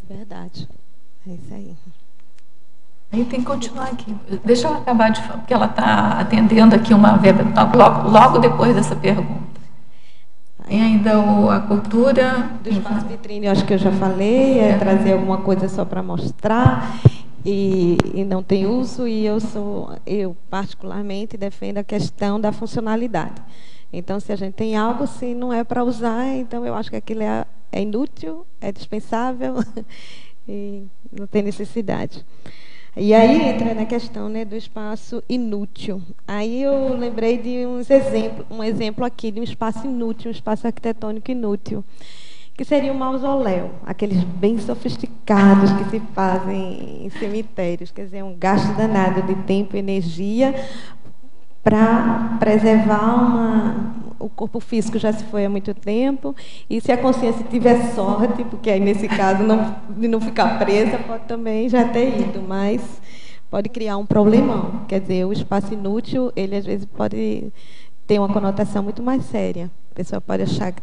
Verdade. É isso aí. Aí tem que continuar aqui. Deixa eu acabar de falar, porque ela está atendendo aqui uma logo depois dessa pergunta. Tem ainda a cultura do espaço vitrine, eu acho que eu já falei, trazer alguma coisa só para mostrar. E não tem uso, e eu particularmente defendo a questão da funcionalidade. Então, se a gente tem algo, se não é para usar, então eu acho que aquilo é inútil, é dispensável e não tem necessidade. E aí entra na questão, né, do espaço inútil. Aí eu lembrei de um exemplo aqui de um espaço inútil, um espaço arquitetônico inútil, que seria um mausoléu, aqueles bem sofisticados que se fazem em cemitérios, quer dizer, um gasto danado de tempo e energia para preservar o corpo físico já se foi há muito tempo, e se a consciência tiver sorte, porque aí nesse caso de não ficar presa, pode também já ter ido, mas pode criar um problemão. Quer dizer, o espaço inútil, ele às vezes pode ter uma conotação muito mais séria. A pessoa pode achar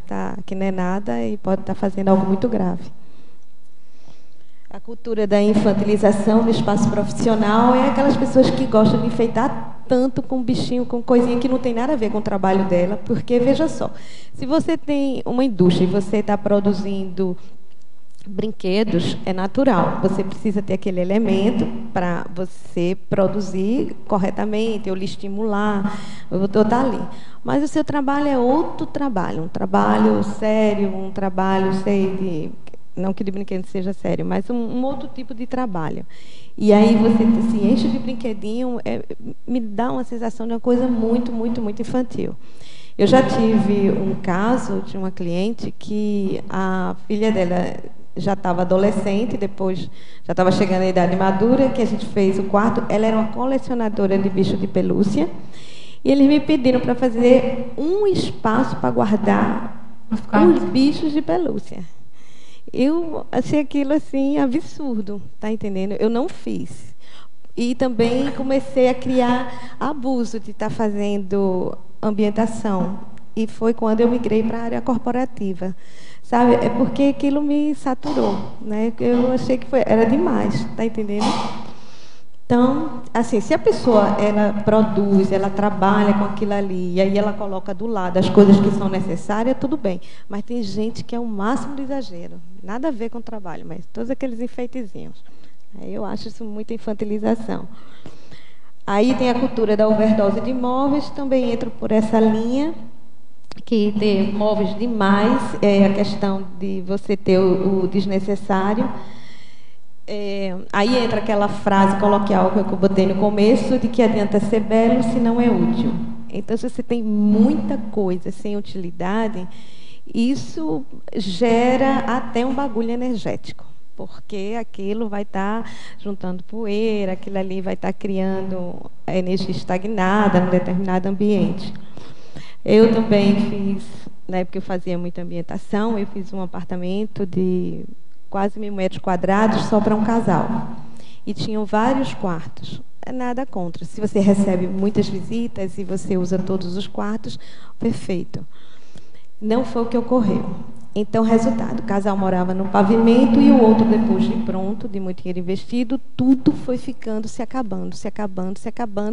que não é nada e pode estar fazendo algo muito grave. A cultura da infantilização no espaço profissional é aquelas pessoas que gostam de enfeitar tanto com bichinho, com coisinha que não tem nada a ver com o trabalho dela, porque, veja só, se você tem uma indústria e você está produzindo brinquedos, é natural, você precisa ter aquele elemento para você produzir corretamente, ou lhe estimular, ou estar ali. Mas o seu trabalho é outro trabalho, um trabalho sério, um trabalho, não que de brinquedo seja sério, mas um outro tipo de trabalho. E aí você se enche de brinquedinho, me dá uma sensação de uma coisa muito, muito, muito infantil. Eu já tive um caso de uma cliente que a filha dela já estava adolescente, depois já estava chegando à idade madura, que a gente fez o quarto. Ela era uma colecionadora de bicho de pelúcia, e eles me pediram para fazer um espaço para guardar os bichos de pelúcia. Eu achei aquilo assim absurdo, tá entendendo? Eu não fiz. E também comecei a criar abuso de estar fazendo ambientação. E foi quando eu migrei para a área corporativa. Sabe? É porque aquilo me saturou, né? Eu achei que era demais, tá entendendo? Então, assim, se a pessoa ela produz, ela trabalha com aquilo ali, e aí ela coloca do lado as coisas que são necessárias, tudo bem. Mas tem gente que é o máximo do exagero. Nada a ver com o trabalho, mas todos aqueles enfeitezinhos. Aí eu acho isso muita infantilização. Aí tem a cultura da overdose de móveis, também entro por essa linha, que ter móveis demais, é a questão de você ter o desnecessário. Aí entra aquela frase coloquial que eu botei no começo, de que adianta ser belo se não é útil. Então, se você tem muita coisa sem utilidade, isso gera até um bagulho energético, porque aquilo vai estar juntando poeira, aquilo ali vai estar criando a energia estagnada num determinado ambiente. Eu também fiz, na época eu fazia muita ambientação, eu fiz um apartamento de quase 1.000 metros quadrados só para um casal. E tinham vários quartos. Nada contra. Se você recebe muitas visitas e você usa todos os quartos, perfeito. Não foi o que ocorreu. Então, resultado, o casal morava no pavimento e o outro, depois de pronto, de muito dinheiro investido, tudo foi ficando, se acabando,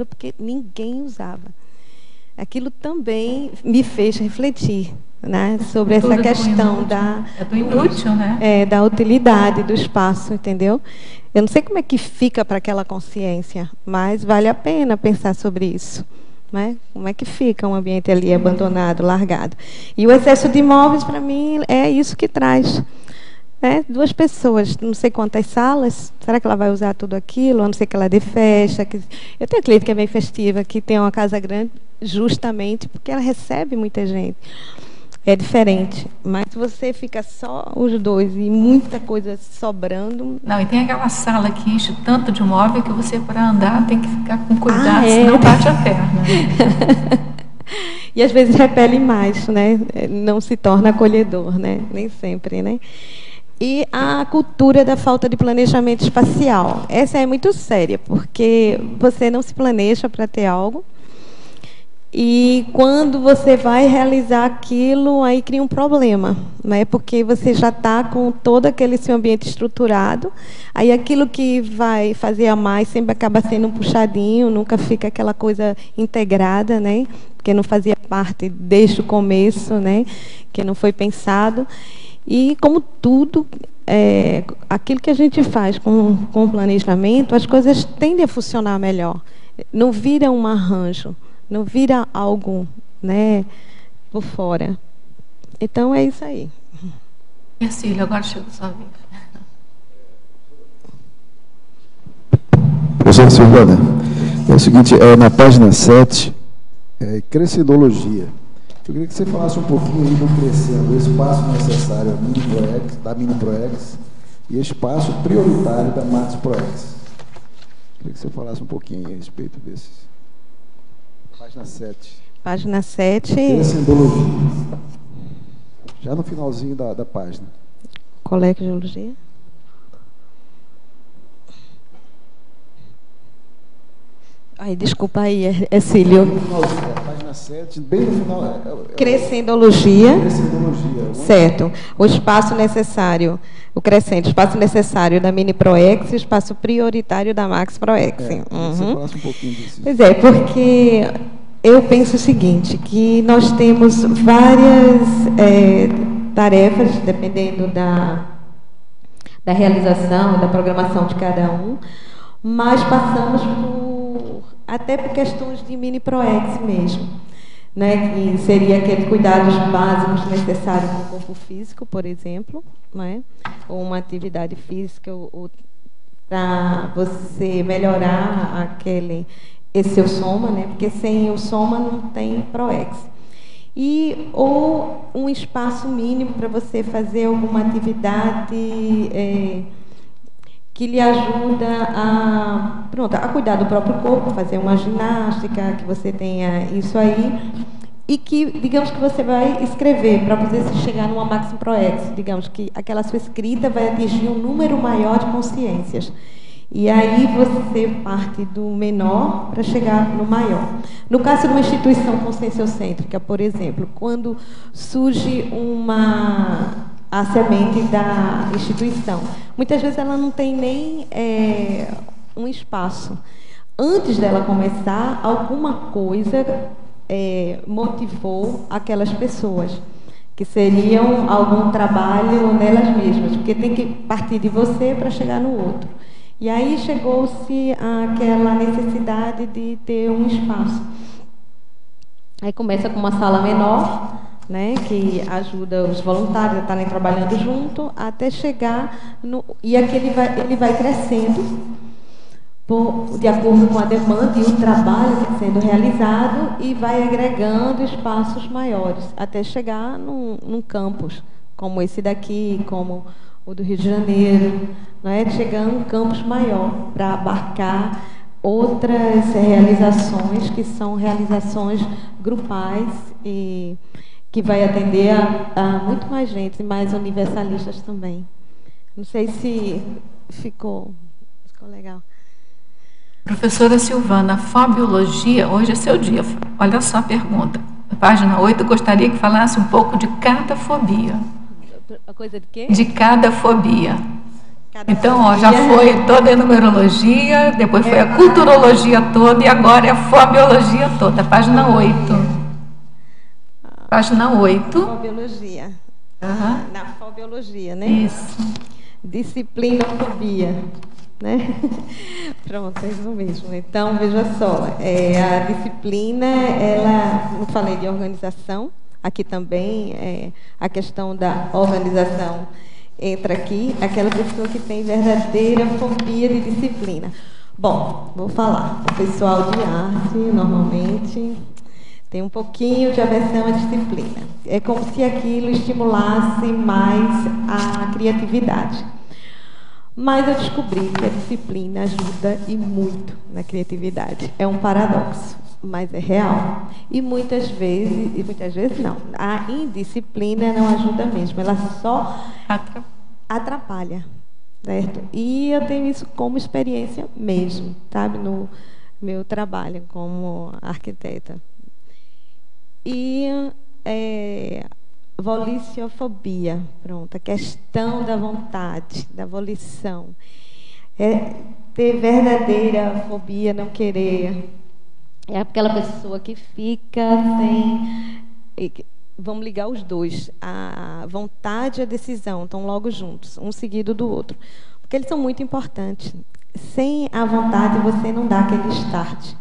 porque ninguém usava. Aquilo também me fez refletir, né, sobre essa questão do inútil, né? Da utilidade do espaço, entendeu? Eu não sei como é que fica para aquela consciência, mas vale a pena pensar sobre isso, né? Como é que fica um ambiente ali abandonado, largado? E o excesso de imóveis, para mim, é isso que traz. Duas pessoas, não sei quantas salas, será que ela vai usar tudo aquilo? A não ser que ela dê festa. Eu tenho uma cliente que é bem festiva, que tem uma casa grande, justamente porque ela recebe muita gente. É diferente, mas você fica só os dois e muita coisa sobrando. Não, e tem aquela sala que enche tanto de móvel que você, para andar, tem que ficar com cuidado, senão bate a perna. E às vezes repele mais, né? Não se torna acolhedor, né? Nem sempre, né? E a cultura da falta de planejamento espacial. Essa é muito séria, porque você não se planeja para ter algo. E quando você vai realizar aquilo, aí cria um problema, né? Porque você já está com todo aquele seu ambiente estruturado, aí aquilo que vai fazer a mais sempre acaba sendo um puxadinho, nunca fica aquela coisa integrada, né? Porque não fazia parte desde o começo, né? Que não foi pensado. E como tudo, aquilo que a gente faz com o planejamento, as coisas tendem a funcionar melhor. Não vira um arranjo. Não vira algo, né, por fora. Então, é isso aí. Ercílio, agora chega a sua vez. Professora Silvana, é o seguinte, na página 7, crescendologia. Eu queria que você falasse um pouquinho aí do crescendo, o espaço necessário da Mini ProEx e espaço prioritário da Max ProEx. Eu queria que você falasse um pouquinho a respeito desses. Página 7. Página 7. Crescendologia. Já no finalzinho da página. Colegiologia. Ai, desculpa aí, Ercílio. Página 7, bem no final. Crescendologia. Crescendologia. Certo. O espaço necessário, o crescente, o espaço necessário da Mini ProEx e o espaço prioritário da Max ProEx. Você falasse um pouquinho disso. Pois é, porque eu penso o seguinte, que nós temos várias tarefas, dependendo da realização, da programação de cada um, mas passamos até por questões de Mini ProEx mesmo. né, que seria aqueles cuidados básicos necessários para o corpo físico, por exemplo, né, ou uma atividade física, ou para você melhorar esse seu soma, né, porque sem o soma não tem PROEX. Ou um espaço mínimo para você fazer alguma atividade que lhe ajuda a cuidar do próprio corpo, fazer uma ginástica, que você tenha isso aí, e que, digamos que você vai escrever para você chegar numa máxima PROEX, digamos que aquela sua escrita vai atingir um número maior de consciências. E aí você parte do menor para chegar no maior. No caso de uma instituição conscienciocêntrica, por exemplo, quando surge a semente da instituição, muitas vezes ela não tem nem um espaço. Antes dela começar, alguma coisa motivou aquelas pessoas, que seriam algum trabalho nelas mesmas, porque tem que partir de você para chegar no outro. E aí chegou-se àquela necessidade de ter um espaço. Aí começa com uma sala menor, né, que ajuda os voluntários a estarem trabalhando junto, até chegar e aqui ele vai crescendo de acordo com a demanda e o trabalho que está sendo realizado, e vai agregando espaços maiores, até chegar num campus, como esse daqui, como o do Rio de Janeiro, né, chegando um campus maior, para abarcar outras realizações, que são realizações grupais, e que vai atender a muito mais gente, mais universalistas também. Não sei se ficou legal. Professora Silvana, fobiologia, hoje é seu dia. Olha só a pergunta. Na página 8, eu gostaria que falasse um pouco de catafobia. A coisa de quê? De catafobia. Então, já foi toda a numerologia, depois foi a culturologia toda, e agora é a fobiologia toda. Página 8. Página 8. Fobiologia. Na fobiologia, né? Isso. Disciplinofobia, né? Pronto, é isso mesmo. Então, veja só, a disciplina, eu falei de organização, aqui também a questão da organização entra aqui, aquela pessoa que tem verdadeira fobia de disciplina. Bom, vou falar. O pessoal de arte, normalmente, tem um pouquinho de aversão à disciplina. É como se aquilo estimulasse mais a criatividade. Mas eu descobri que a disciplina ajuda e muito na criatividade. É um paradoxo, mas é real. E muitas vezes não, a indisciplina não ajuda mesmo, ela só atrapalha, certo? E eu tenho isso como experiência mesmo, sabe, no meu trabalho como arquiteta. E voliciofobia, pronto, a questão da vontade, da volição. Ter verdadeira fobia, não querer. É aquela pessoa que fica sem... Vamos ligar os dois. A vontade e a decisão estão logo juntos, um seguido do outro. Porque eles são muito importantes. Sem a vontade, você não dá aquele start.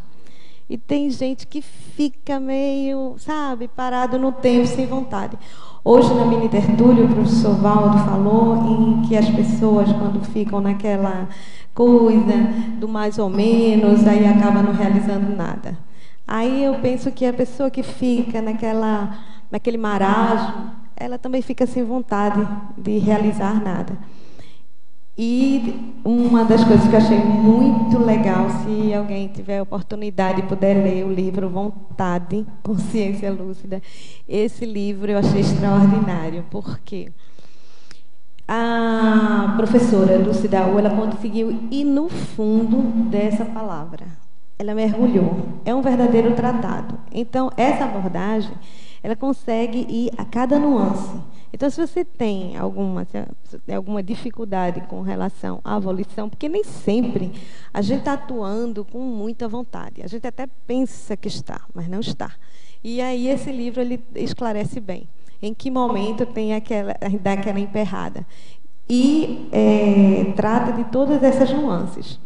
E tem gente que fica meio, sabe, parado no tempo, sem vontade. Hoje, na mini tertúlia, o professor Valdo falou em que as pessoas, quando ficam naquela coisa do mais ou menos, aí acaba não realizando nada. Aí eu penso que a pessoa que fica naquele marasmo, ela também fica sem vontade de realizar nada. E uma das coisas que eu achei muito legal, se alguém tiver oportunidade e puder ler o livro Vontade, Consciência Lúcida, esse livro eu achei extraordinário, porque a professora Lúcida Hu, ela conseguiu ir no fundo dessa palavra. Ela mergulhou. É um verdadeiro tratado. Então, essa abordagem, ela consegue ir a cada nuance. Então, se você tem alguma dificuldade com relação à volição, porque nem sempre a gente está atuando com muita vontade. A gente até pensa que está, mas não está. E aí esse livro ele esclarece bem em que momento tem dá aquela emperrada. E trata de todas essas nuances.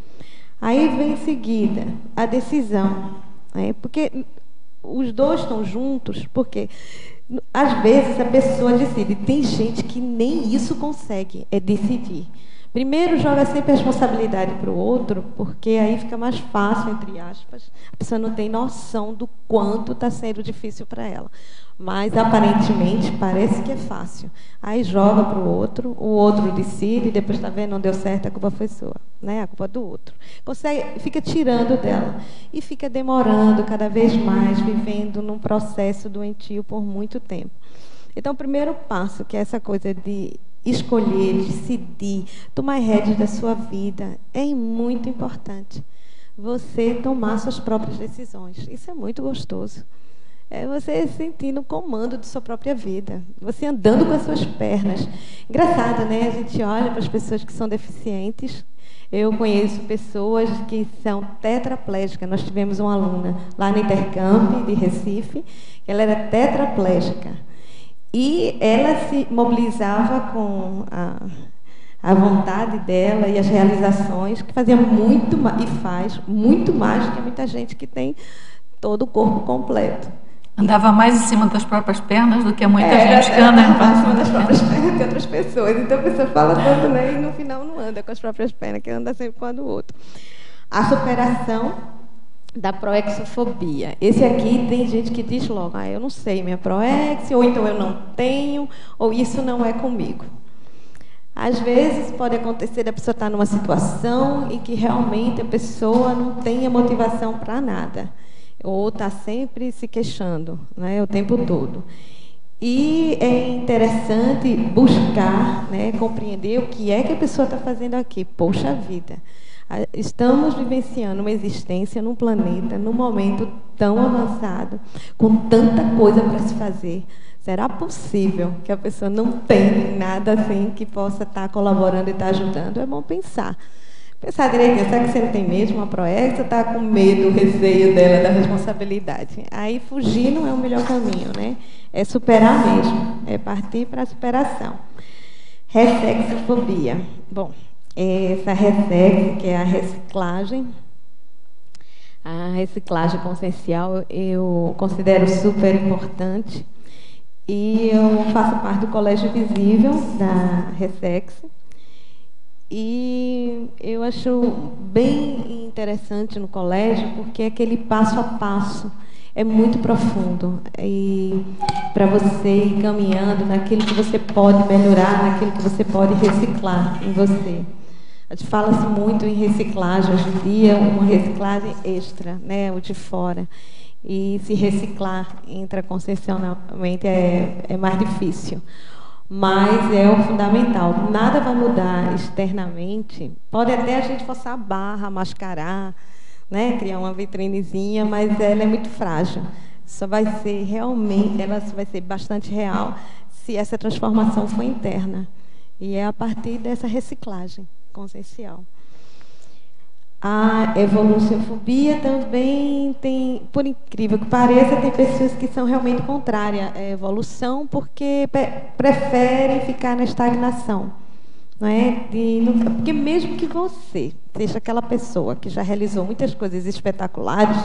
Aí vem em seguida a decisão. Porque os dois estão juntos, porque às vezes a pessoa decide. Tem gente que nem isso consegue, é decidir. Primeiro, joga sempre a responsabilidade para o outro, porque aí fica mais fácil, entre aspas. A pessoa não tem noção do quanto está sendo difícil para ela. Mas, aparentemente, parece que é fácil. Aí joga para o outro decide, depois está vendo, não deu certo, a culpa foi sua, né? A culpa do outro. Fica tirando dela. E fica demorando cada vez mais, vivendo num processo doentio por muito tempo. Então, o primeiro passo, que é essa coisa de escolher, decidir, tomar rédeas da sua vida, é muito importante. Você tomar suas próprias decisões. Isso é muito gostoso. É você sentindo o comando de sua própria vida. Você andando com as suas pernas. Engraçado, né? A gente olha para as pessoas que são deficientes. Eu conheço pessoas que são tetraplégicas. Nós tivemos uma aluna lá no Intercamp de Recife, que ela era tetraplégica. E ela se mobilizava com a vontade dela e as realizações, que fazia muito e faz muito mais do que muita gente que tem todo o corpo completo. Andava mais em cima das próprias pernas do que muita gente que anda em cima das próprias pernas que outras pessoas. Então a pessoa fala tanto, né, e no final não anda com as próprias pernas, que anda sempre com a do outro. A superação da proexofobia. Esse aqui tem gente que diz logo, eu não sei minha proex, ou então eu não tenho, ou isso não é comigo. Às vezes pode acontecer da pessoa estar numa situação em que realmente a pessoa não tenha motivação para nada, ou está sempre se queixando, né, o tempo todo. E é interessante buscar, né, compreender o que é que a pessoa está fazendo aqui. Poxa vida! Estamos vivenciando uma existência num planeta, num momento tão avançado, com tanta coisa para se fazer. Será possível que a pessoa não tenha nada assim que possa estar colaborando e estar ajudando? É bom pensar. Pensar direitinho, será que você não tem mesmo uma proex ou está com medo, receio dela, da responsabilidade? Aí fugir não é o melhor caminho, né? É superar mesmo, é partir para a superação. Ressexofobia. Bom, essa ressex, que é a reciclagem consciencial, eu considero super importante. E eu faço parte do Colégio Visível da Ressex. E eu acho bem interessante no colégio, porque aquele passo a passo é muito profundo. E para você ir caminhando naquilo que você pode melhorar, naquilo que você pode reciclar em você. A gente fala-se muito em reciclagem hoje em dia, uma reciclagem extra, né, o de fora. E se reciclar intraconsciencialmente é mais difícil. Mas é o fundamental. Nada vai mudar externamente. Pode até a gente forçar a barra, mascarar, né, criar uma vitrinezinha, mas ela é muito frágil. Só vai ser realmente, ela vai ser bastante real se essa transformação for interna. E é a partir dessa reciclagem consciencial. A evoluciofobia também tem, por incrível que pareça, tem pessoas que são realmente contrárias à evolução porque preferem ficar na estagnação. Não é? Porque mesmo que você seja aquela pessoa que já realizou muitas coisas espetaculares,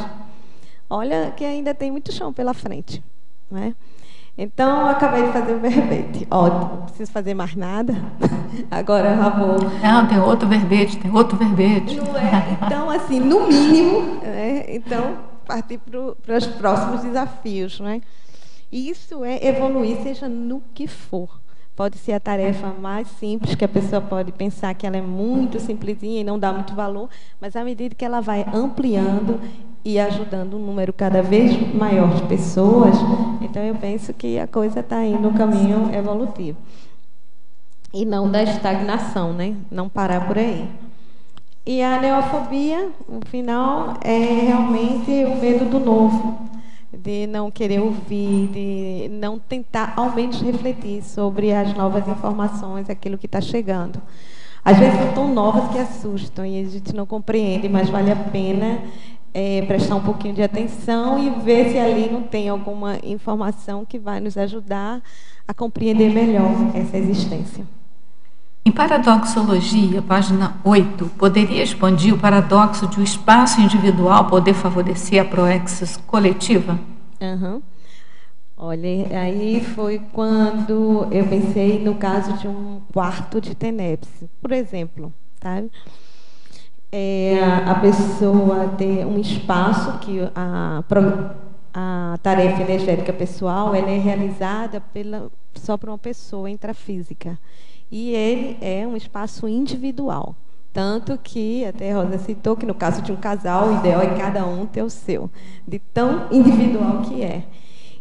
olha que ainda tem muito chão pela frente. Não é? Então, eu acabei de fazer o verbete. Ótimo, não preciso fazer mais nada. Agora eu já vou... Não, tem outro verbete, tem outro verbete. Não é? Então, assim, no mínimo, né? Então, partir para os próximos desafios. Não é? E isso é evoluir, seja no que for. Pode ser a tarefa mais simples, que a pessoa pode pensar que ela é muito simplesinha e não dá muito valor, mas à medida que ela vai ampliando e ajudando um número cada vez maior de pessoas, então eu penso que a coisa está indo no caminho evolutivo. E não da estagnação, né? Não parar por aí. E a neofobia, no final, é realmente o medo do novo, de não querer ouvir, de não tentar, ao menos, refletir sobre as novas informações, aquilo que está chegando. Às vezes são tão novas que assustam e a gente não compreende, mas vale a pena prestar um pouquinho de atenção e ver se ali não tem alguma informação que vai nos ajudar a compreender melhor essa existência. Em Paradoxologia, página 8, poderia expandir o paradoxo de o espaço individual poder favorecer a proexis coletiva? Aham. Olha, aí foi quando eu pensei no caso de um quarto de TENEPS, por exemplo, sabe? A pessoa ter um espaço que a tarefa energética pessoal ela é realizada só por uma pessoa intrafísica. E ele é um espaço individual. Tanto que, até a Rosa citou, que no caso de um casal, o ideal é cada um ter o seu, de tão individual que é.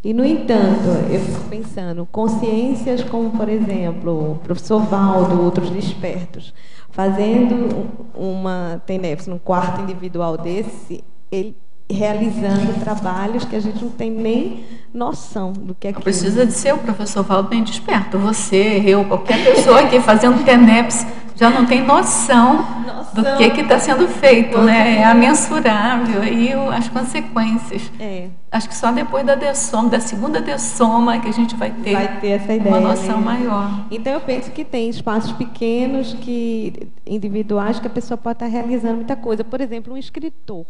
E, no entanto, eu fico pensando, consciências como, por exemplo, o professor Valdo, outros despertos, fazendo uma TENEPS num quarto individual desse, ele realizando trabalhos que a gente não tem nem noção do que é aquilo. Precisa de ser o professor Valdo bem desperto. Você, eu, qualquer pessoa aqui fazendo TENEPS já não tem noção do que está sendo feito, né? É amensurável aí as consequências. Acho que só depois da dessoma, da segunda dessoma, que a gente vai ter essa ideia, uma noção maior. Então eu penso que tem espaços pequenos, individuais, que a pessoa pode estar realizando muita coisa. Por exemplo, um escritor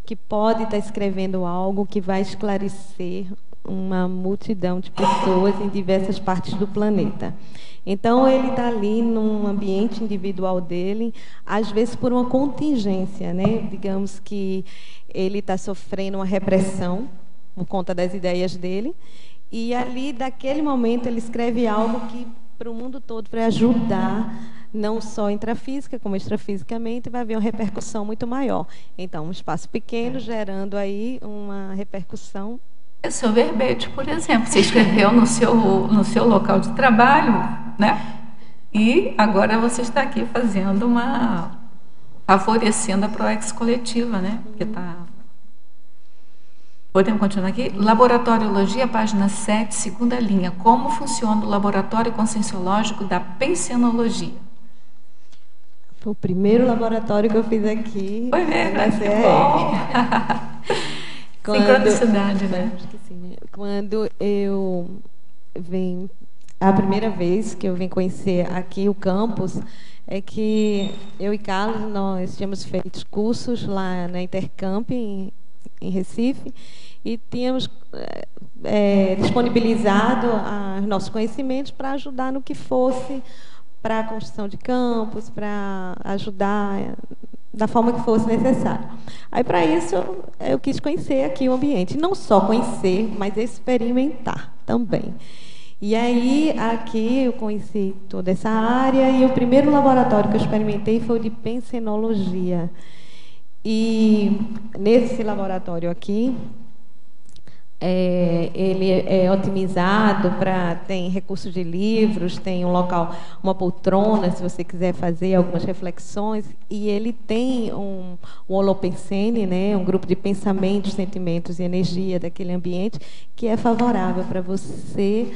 que pode estar escrevendo algo que vai esclarecer uma multidão de pessoas em diversas partes do planeta. Então, ele está ali num ambiente individual dele, às vezes por uma contingência, né? Digamos que ele está sofrendo uma repressão por conta das ideias dele, e ali, daquele momento, ele escreve algo que, para o mundo todo, para ajudar, não só intrafísica, como extrafisicamente, vai haver uma repercussão muito maior. Então, um espaço pequeno, gerando aí uma repercussão. O seu verbete, por exemplo, você escreveu no seu local de trabalho, né? E agora você está aqui fazendo favorecendo a PROEX coletiva, né? Que tá... Podemos continuar aqui? Laboratoriologia, página 7, segunda linha. Como funciona o laboratório conscienciológico da pensionologia? Foi o primeiro laboratório que eu fiz aqui. Foi mesmo, que bom. Sincronicidade, né? Quando eu venho, a primeira vez que eu vim conhecer aqui o campus, é que eu e Carlos, nós tínhamos feito cursos lá na Intercamp, em Recife, e tínhamos disponibilizado os nossos conhecimentos para ajudar no que fosse para a construção de campus, para ajudar da forma que fosse necessário. Aí, para isso, eu quis conhecer aqui o ambiente. Não só conhecer, mas experimentar também. E aí, aqui, eu conheci toda essa área, e o primeiro laboratório que eu experimentei foi o de pensenologia. E, nesse laboratório aqui, ele é otimizado tem recurso de livros, tem um local, uma poltrona, se você quiser fazer algumas reflexões, e ele tem um holopensene, né, um grupo de pensamentos, sentimentos e energia daquele ambiente que é favorável para você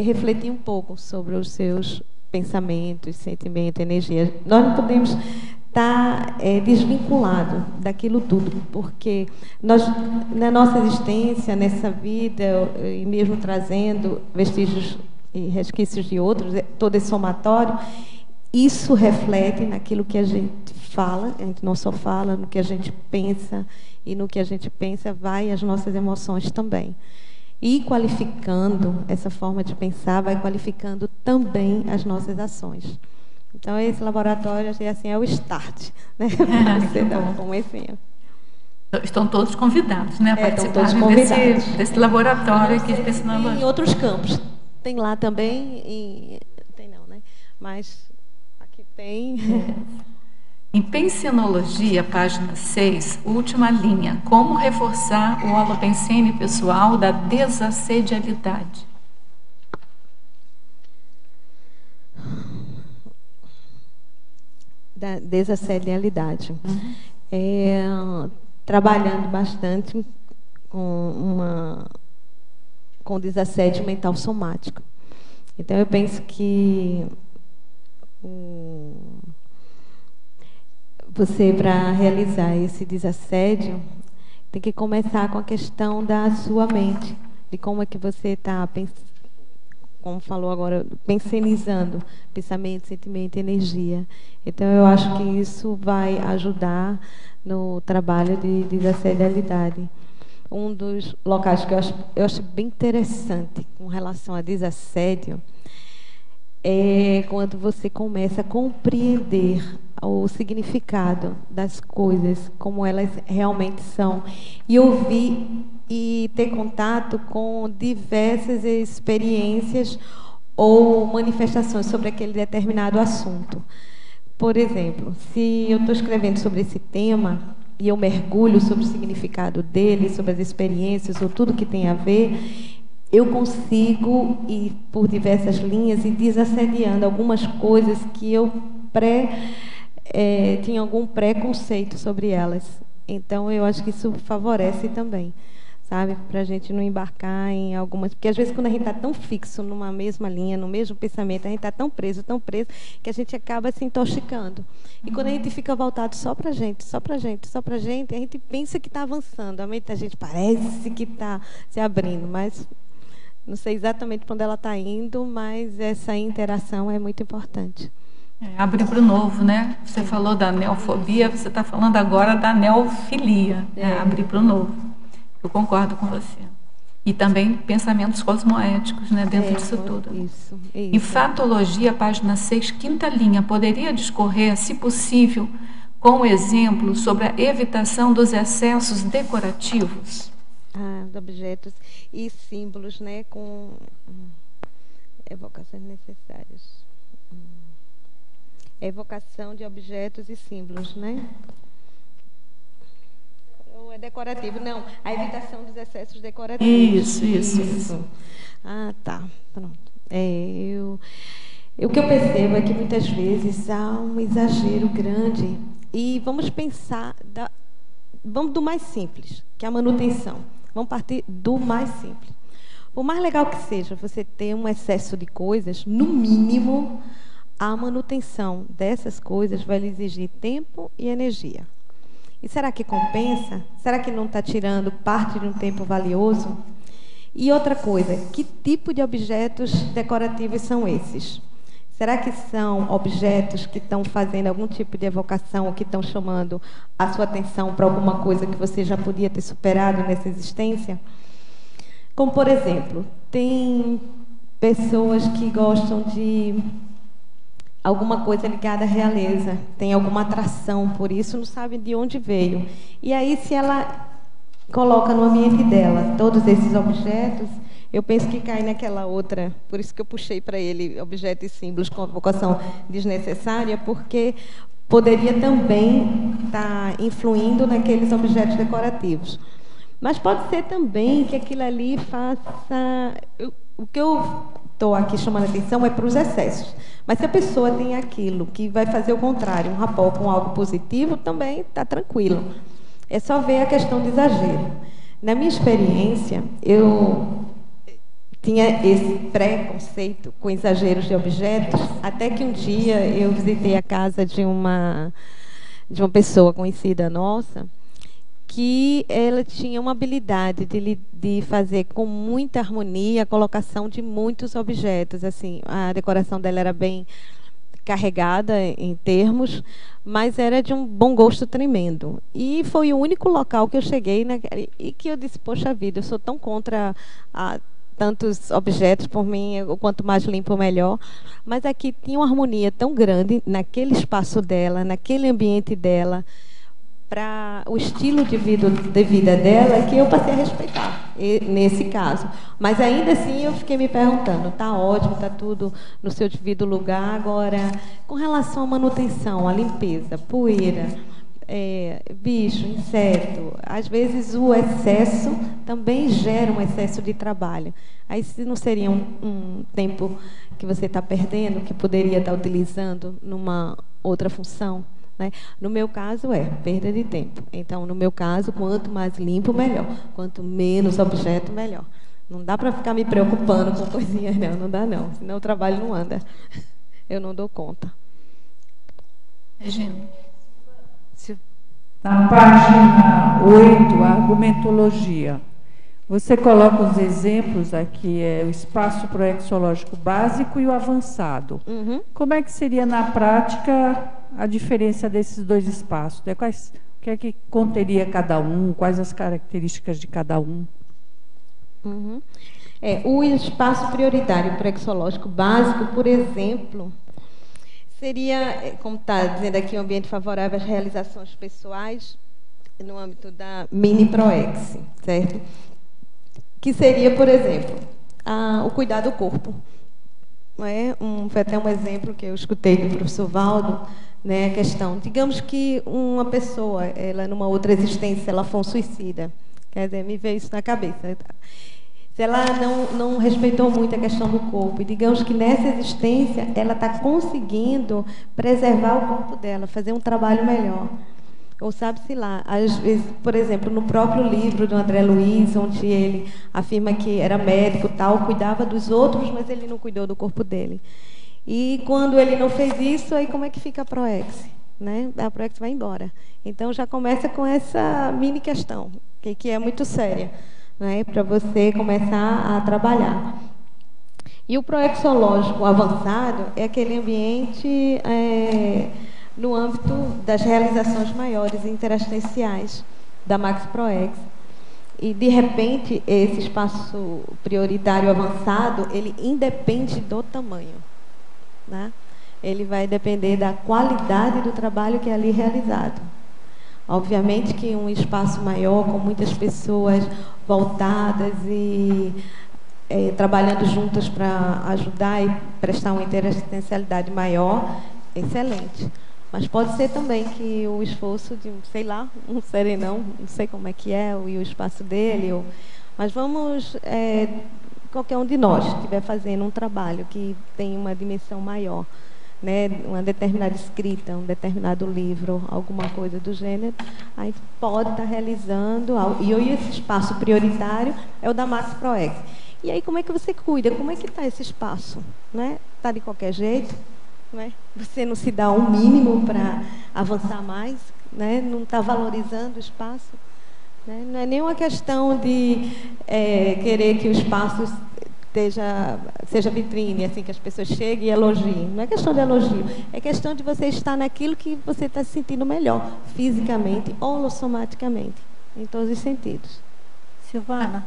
refletir um pouco sobre os seus pensamentos, sentimentos, energia. Nós não podemos estar desvinculado daquilo tudo, porque nós, na nossa existência, nessa vida, e mesmo trazendo vestígios e resquícios de outros, todo esse somatório, isso reflete naquilo que a gente fala, a gente não só fala, no que a gente pensa, e no que a gente pensa vai as nossas emoções também. E qualificando essa forma de pensar, vai qualificando também as nossas ações. Então, esse laboratório, assim, é o start, né? Você dá um comecinho. Estão todos convidados, né? A participar desse laboratório aqui de pensenologia. Em outros campos. Tem lá também, tem não, né? Mas aqui tem. Em pensenologia, página 6, última linha. Como reforçar o holopensene pessoal da desassedialidade? Da desassedialidade. Trabalhando bastante com desassédio mental somático. Então, eu penso que você, para realizar esse desassédio, tem que começar com a questão da sua mente, de como é que você está pensando, como falou agora, pensenizando pensamento, sentimento e energia. Então, eu acho que isso vai ajudar no trabalho de desassedialidade. um dos locais que eu acho bem interessante com relação a desassédio é quando você começa a compreender o significado das coisas, como elas realmente são, e ouvir e ter contato com diversas experiências ou manifestações sobre aquele determinado assunto. Por exemplo, se eu estou escrevendo sobre esse tema e eu mergulho sobre o significado dele, sobre as experiências ou tudo que tem a ver, eu consigo ir por diversas linhas e desassediando algumas coisas que eu tinha algum preconceito sobre elas. Então, eu acho que isso favorece também, sabe? Para a gente não embarcar em algumas... Porque, às vezes, quando a gente está tão fixo numa mesma linha, no mesmo pensamento, a gente está tão preso, que a gente acaba se intoxicando. E quando a gente fica voltado só para a gente, só para a gente, só para a gente pensa que está avançando. A mente da gente parece que está se abrindo, mas não sei exatamente para onde ela está indo, mas essa interação é muito importante. Abrir para o novo, né? Você falou da neofobia, você está falando agora da neofilia, né? Abrir para o novo. Eu concordo com você. E também pensamentos cosmoéticos, né, dentro disso tudo. Isso. Em Fatologia, página 6, quinta linha, poderia discorrer, se possível, com um exemplo sobre a evitação dos excessos decorativos? De objetos e símbolos, né, com evocações necessárias. Evocação de objetos e símbolos, né? Ou é decorativo? Não, a evitação dos excessos decorativos. Isso. Tá, pronto. O que eu percebo é que muitas vezes há um exagero grande e vamos pensar, vamos do mais simples, que é a manutenção. Vamos partir do mais simples. Por mais legal que seja você ter um excesso de coisas, no mínimo, a manutenção dessas coisas vai lhe exigir tempo e energia. E será que compensa? Será que não está tirando parte de um tempo valioso? E outra coisa, que tipo de objetos decorativos são esses? Será que são objetos que estão fazendo algum tipo de evocação ou que estão chamando a sua atenção para alguma coisa que você já podia ter superado nessa existência? Como, por exemplo, tem pessoas que gostam de alguma coisa ligada à realeza, tem alguma atração por isso, não sabe de onde veio. E aí, se ela coloca no ambiente dela todos esses objetos, eu penso que cai naquela outra, por isso que eu puxei para ele objetos e símbolos com evocação desnecessária, porque poderia também estar influindo naqueles objetos decorativos. Mas pode ser também que aquilo ali faça... O que eu estou aqui chamando a atenção é para os excessos. Mas se a pessoa tem aquilo que vai fazer o contrário, um rapport com algo positivo, também está tranquilo. É só ver a questão do exagero. Na minha experiência, eu tinha esse preconceito com exageros de objetos, até que um dia eu visitei a casa de uma pessoa conhecida nossa, que ela tinha uma habilidade de fazer com muita harmonia a colocação de muitos objetos. Assim, a decoração dela era bem carregada em termos, mas era de um bom gosto tremendo. E foi o único local que eu cheguei e que eu disse, poxa vida, eu sou tão contra tantos objetos, por mim, quanto mais limpo, melhor. Mas aqui tinha uma harmonia tão grande naquele espaço dela, naquele ambiente dela, para o estilo de vida dela, que eu passei a respeitar, nesse caso. Mas, ainda assim, eu fiquei me perguntando, está ótimo, está tudo no seu devido lugar. Agora, com relação à manutenção, à limpeza, poeira, bicho, inseto, às vezes o excesso também gera um excesso de trabalho. Aí, se não seria um tempo que você está perdendo, que poderia estar utilizando numa outra função? Né? No meu caso, perda de tempo. Então, no meu caso, quanto mais limpo, melhor. Quanto menos objeto, melhor. Não dá para ficar me preocupando com coisinhas, não dá não. Senão o trabalho não anda. Eu não dou conta. Regina. Na página 8, a argumentologia. Você coloca os exemplos aqui, o espaço proexológico básico e o avançado. Como é que seria, na prática, a diferença desses dois espaços? O que é que conteria cada um? Quais as características de cada um? Uhum. O espaço prioritário prexológico básico, por exemplo, seria, como está dizendo aqui, um ambiente favorável às realizações pessoais no âmbito da mini-proex, certo? Que seria, por exemplo, o cuidar do corpo. Não é? Foi até um exemplo que eu escutei do professor Valdo, né, a questão, digamos que uma pessoa, ela numa outra existência, ela for um suicida, quer dizer, me veio isso na cabeça. Se ela não respeitou muito a questão do corpo, e digamos que nessa existência ela está conseguindo preservar o corpo dela, fazer um trabalho melhor. Ou sabe-se lá, às vezes, por exemplo, no próprio livro do André Luiz, onde ele afirma que era médico, tal, cuidava dos outros, mas ele não cuidou do corpo dele. E quando ele não fez isso, aí como é que fica a proex? Né? A proex vai embora. Então já começa com essa mini questão, que é muito séria, né? Para você começar a trabalhar. E o proexológico avançado é aquele ambiente no âmbito das realizações maiores interassistenciais da Max Proex. E, de repente, esse espaço prioritário avançado, ele independe do tamanho. Né? Ele vai depender da qualidade do trabalho que é ali realizado. Obviamente que um espaço maior, com muitas pessoas voltadas e trabalhando juntas para ajudar e prestar uma interassistencialidade maior, excelente. Mas pode ser também que o esforço de, sei lá, um serenão, não sei como é que é, o espaço dele, mas vamos, qualquer um de nós estiver fazendo um trabalho que tem uma dimensão maior, né, uma determinada escrita, um determinado livro, alguma coisa do gênero, aí pode estar realizando algo. E esse espaço prioritário é o da Max Proex. E aí como é que você cuida? Como é que está esse espaço? Né? Está de qualquer jeito? Né? Você não se dá um mínimo para avançar mais? Né? Não está valorizando o espaço? Né? Não é nenhuma questão de querer que o espaço seja vitrine, assim, que as pessoas cheguem e elogiem. Não é questão de elogio, é questão de você estar naquilo que você está se sentindo melhor, fisicamente ou somaticamente, em todos os sentidos. Silvana,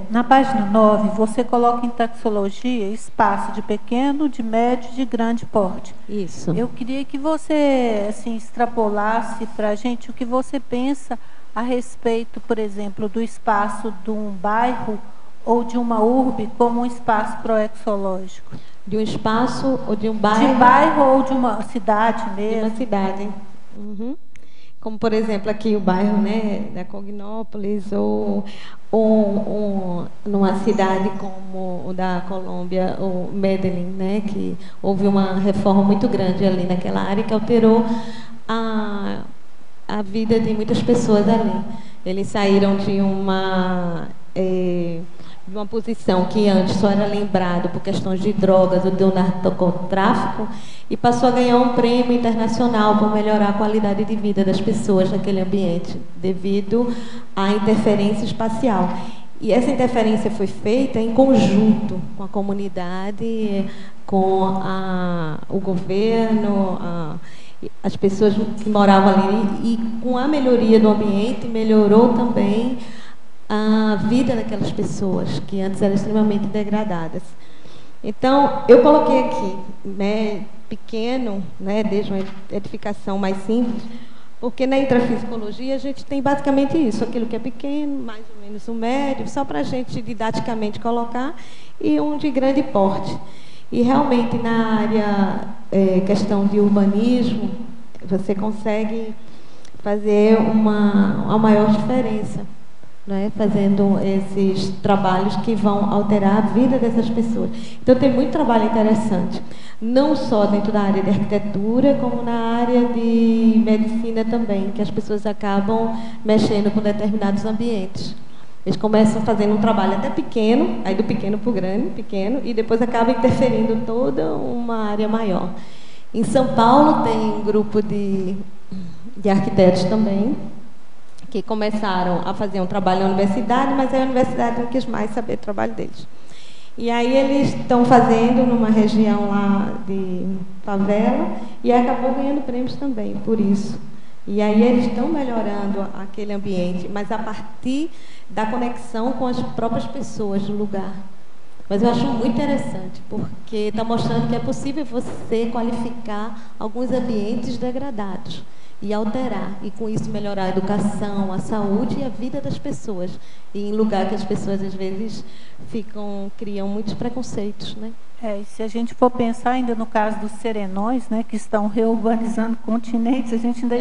na página 9, você coloca em taxologia espaço de pequeno, de médio e de grande porte. Isso. Eu queria que você assim, extrapolasse para a gente o que você pensa a respeito, por exemplo, do espaço de um bairro ou de uma urbe como um espaço proexológico. De um espaço ou de um bairro? De bairro ou de uma cidade mesmo. De uma cidade. Uhum. Como, por exemplo, aqui o bairro, né, da Cognópolis, ou numa cidade como o da Colômbia, o Medellín, né, que houve uma reforma muito grande ali naquela área que alterou a vida de muitas pessoas ali. Eles saíram de uma posição que antes só era lembrado por questões de drogas ou do narcotráfico e passou a ganhar um prêmio internacional por melhorar a qualidade de vida das pessoas naquele ambiente, devido à interferência espacial. E essa interferência foi feita em conjunto com a comunidade, com o governo, as pessoas que moravam ali, e com a melhoria do ambiente, melhorou também a vida daquelas pessoas que antes eram extremamente degradadas. Então, eu coloquei aqui, né, pequeno, né, desde uma edificação mais simples, porque na intrafisicologia a gente tem basicamente isso, aquilo que é pequeno, mais ou menos um médio, só para a gente didaticamente colocar, e um de grande porte. E realmente na área, questão de urbanismo, você consegue fazer uma maior diferença, né, fazendo esses trabalhos que vão alterar a vida dessas pessoas. Então, tem muito trabalho interessante, não só dentro da área de arquitetura, como na área de medicina também, que as pessoas acabam mexendo com determinados ambientes. Eles começam fazendo um trabalho até pequeno, aí do pequeno para o grande, pequeno, e depois acaba interferindo toda uma área maior. Em São Paulo tem um grupo de arquitetos também, que começaram a fazer um trabalho na universidade, mas a universidade não quis mais saber do trabalho deles. E aí eles estão fazendo numa região lá de favela e acabou ganhando prêmios também por isso. E aí eles estão melhorando aquele ambiente, mas a partir da conexão com as próprias pessoas do lugar. Mas eu acho muito interessante, porque está mostrando que é possível você qualificar alguns ambientes degradados e alterar, e com isso melhorar a educação, a saúde e a vida das pessoas. E em lugar que as pessoas, às vezes, criam muitos preconceitos, né? E se a gente for pensar ainda no caso dos serenões, né, que estão reurbanizando continentes, a gente ainda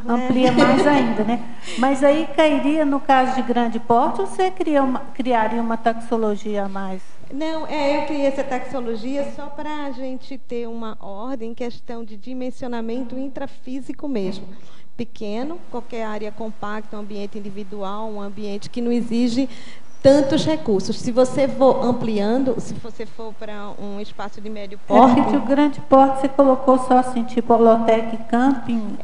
amplia mais ainda, né? Mas aí cairia no caso de grande porte, ou você criaria uma taxologia a mais? Não, eu criei essa taxologia só para a gente ter uma ordem em questão de dimensionamento intrafísico mesmo. Pequeno, qualquer área compacta, um ambiente individual, um ambiente que não exige tantos recursos. Se você for ampliando, se você for para um espaço de médio porte... porque o grande porte você colocou só assim, tipo holotec camping?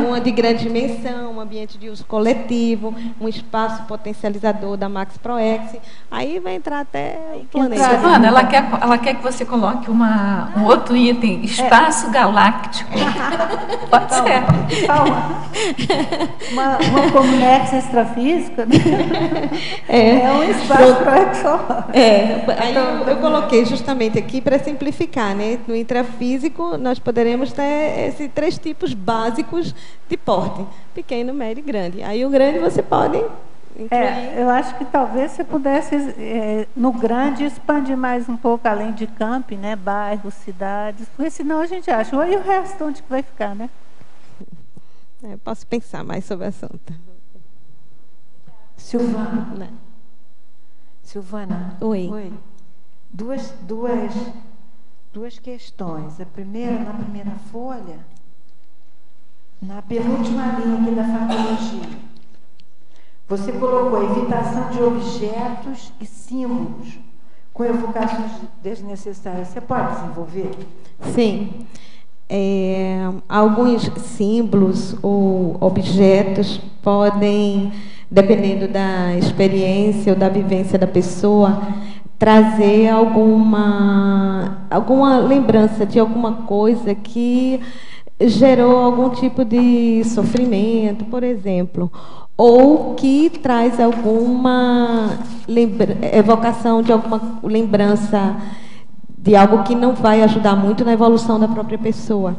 Uma de grande dimensão, um ambiente de uso coletivo, um espaço potencializador da Max Proex. Aí vai entrar até o planeta. Silvana, ela quer que você coloque um outro item, espaço galáctico. Pode ser. Uma comunex extrafísica, né? Um espaço proexológico. Aí eu coloquei justamente aqui para simplificar, né? No intrafísico, nós poderemos ter esses 3 tipos básicos de porte: pequeno, médio e grande. Aí o grande você pode incluir. Eu acho que talvez você pudesse, no grande, expandir mais um pouco, além de camping, né? Bairros, cidades, porque senão a gente acha, e o resto onde que vai ficar, né? Posso pensar mais sobre o assunto. Silvana. Oi. Duas questões. Na primeira folha, na penúltima linha aqui da facologia, você colocou evitação de objetos e símbolos com evocações desnecessárias. Você pode desenvolver? Sim. Alguns símbolos ou objetos podem, dependendo da experiência ou da vivência da pessoa, trazer alguma lembrança de alguma coisa que gerou algum tipo de sofrimento, por exemplo, ou que traz alguma evocação de alguma lembrança de algo que não vai ajudar muito na evolução da própria pessoa,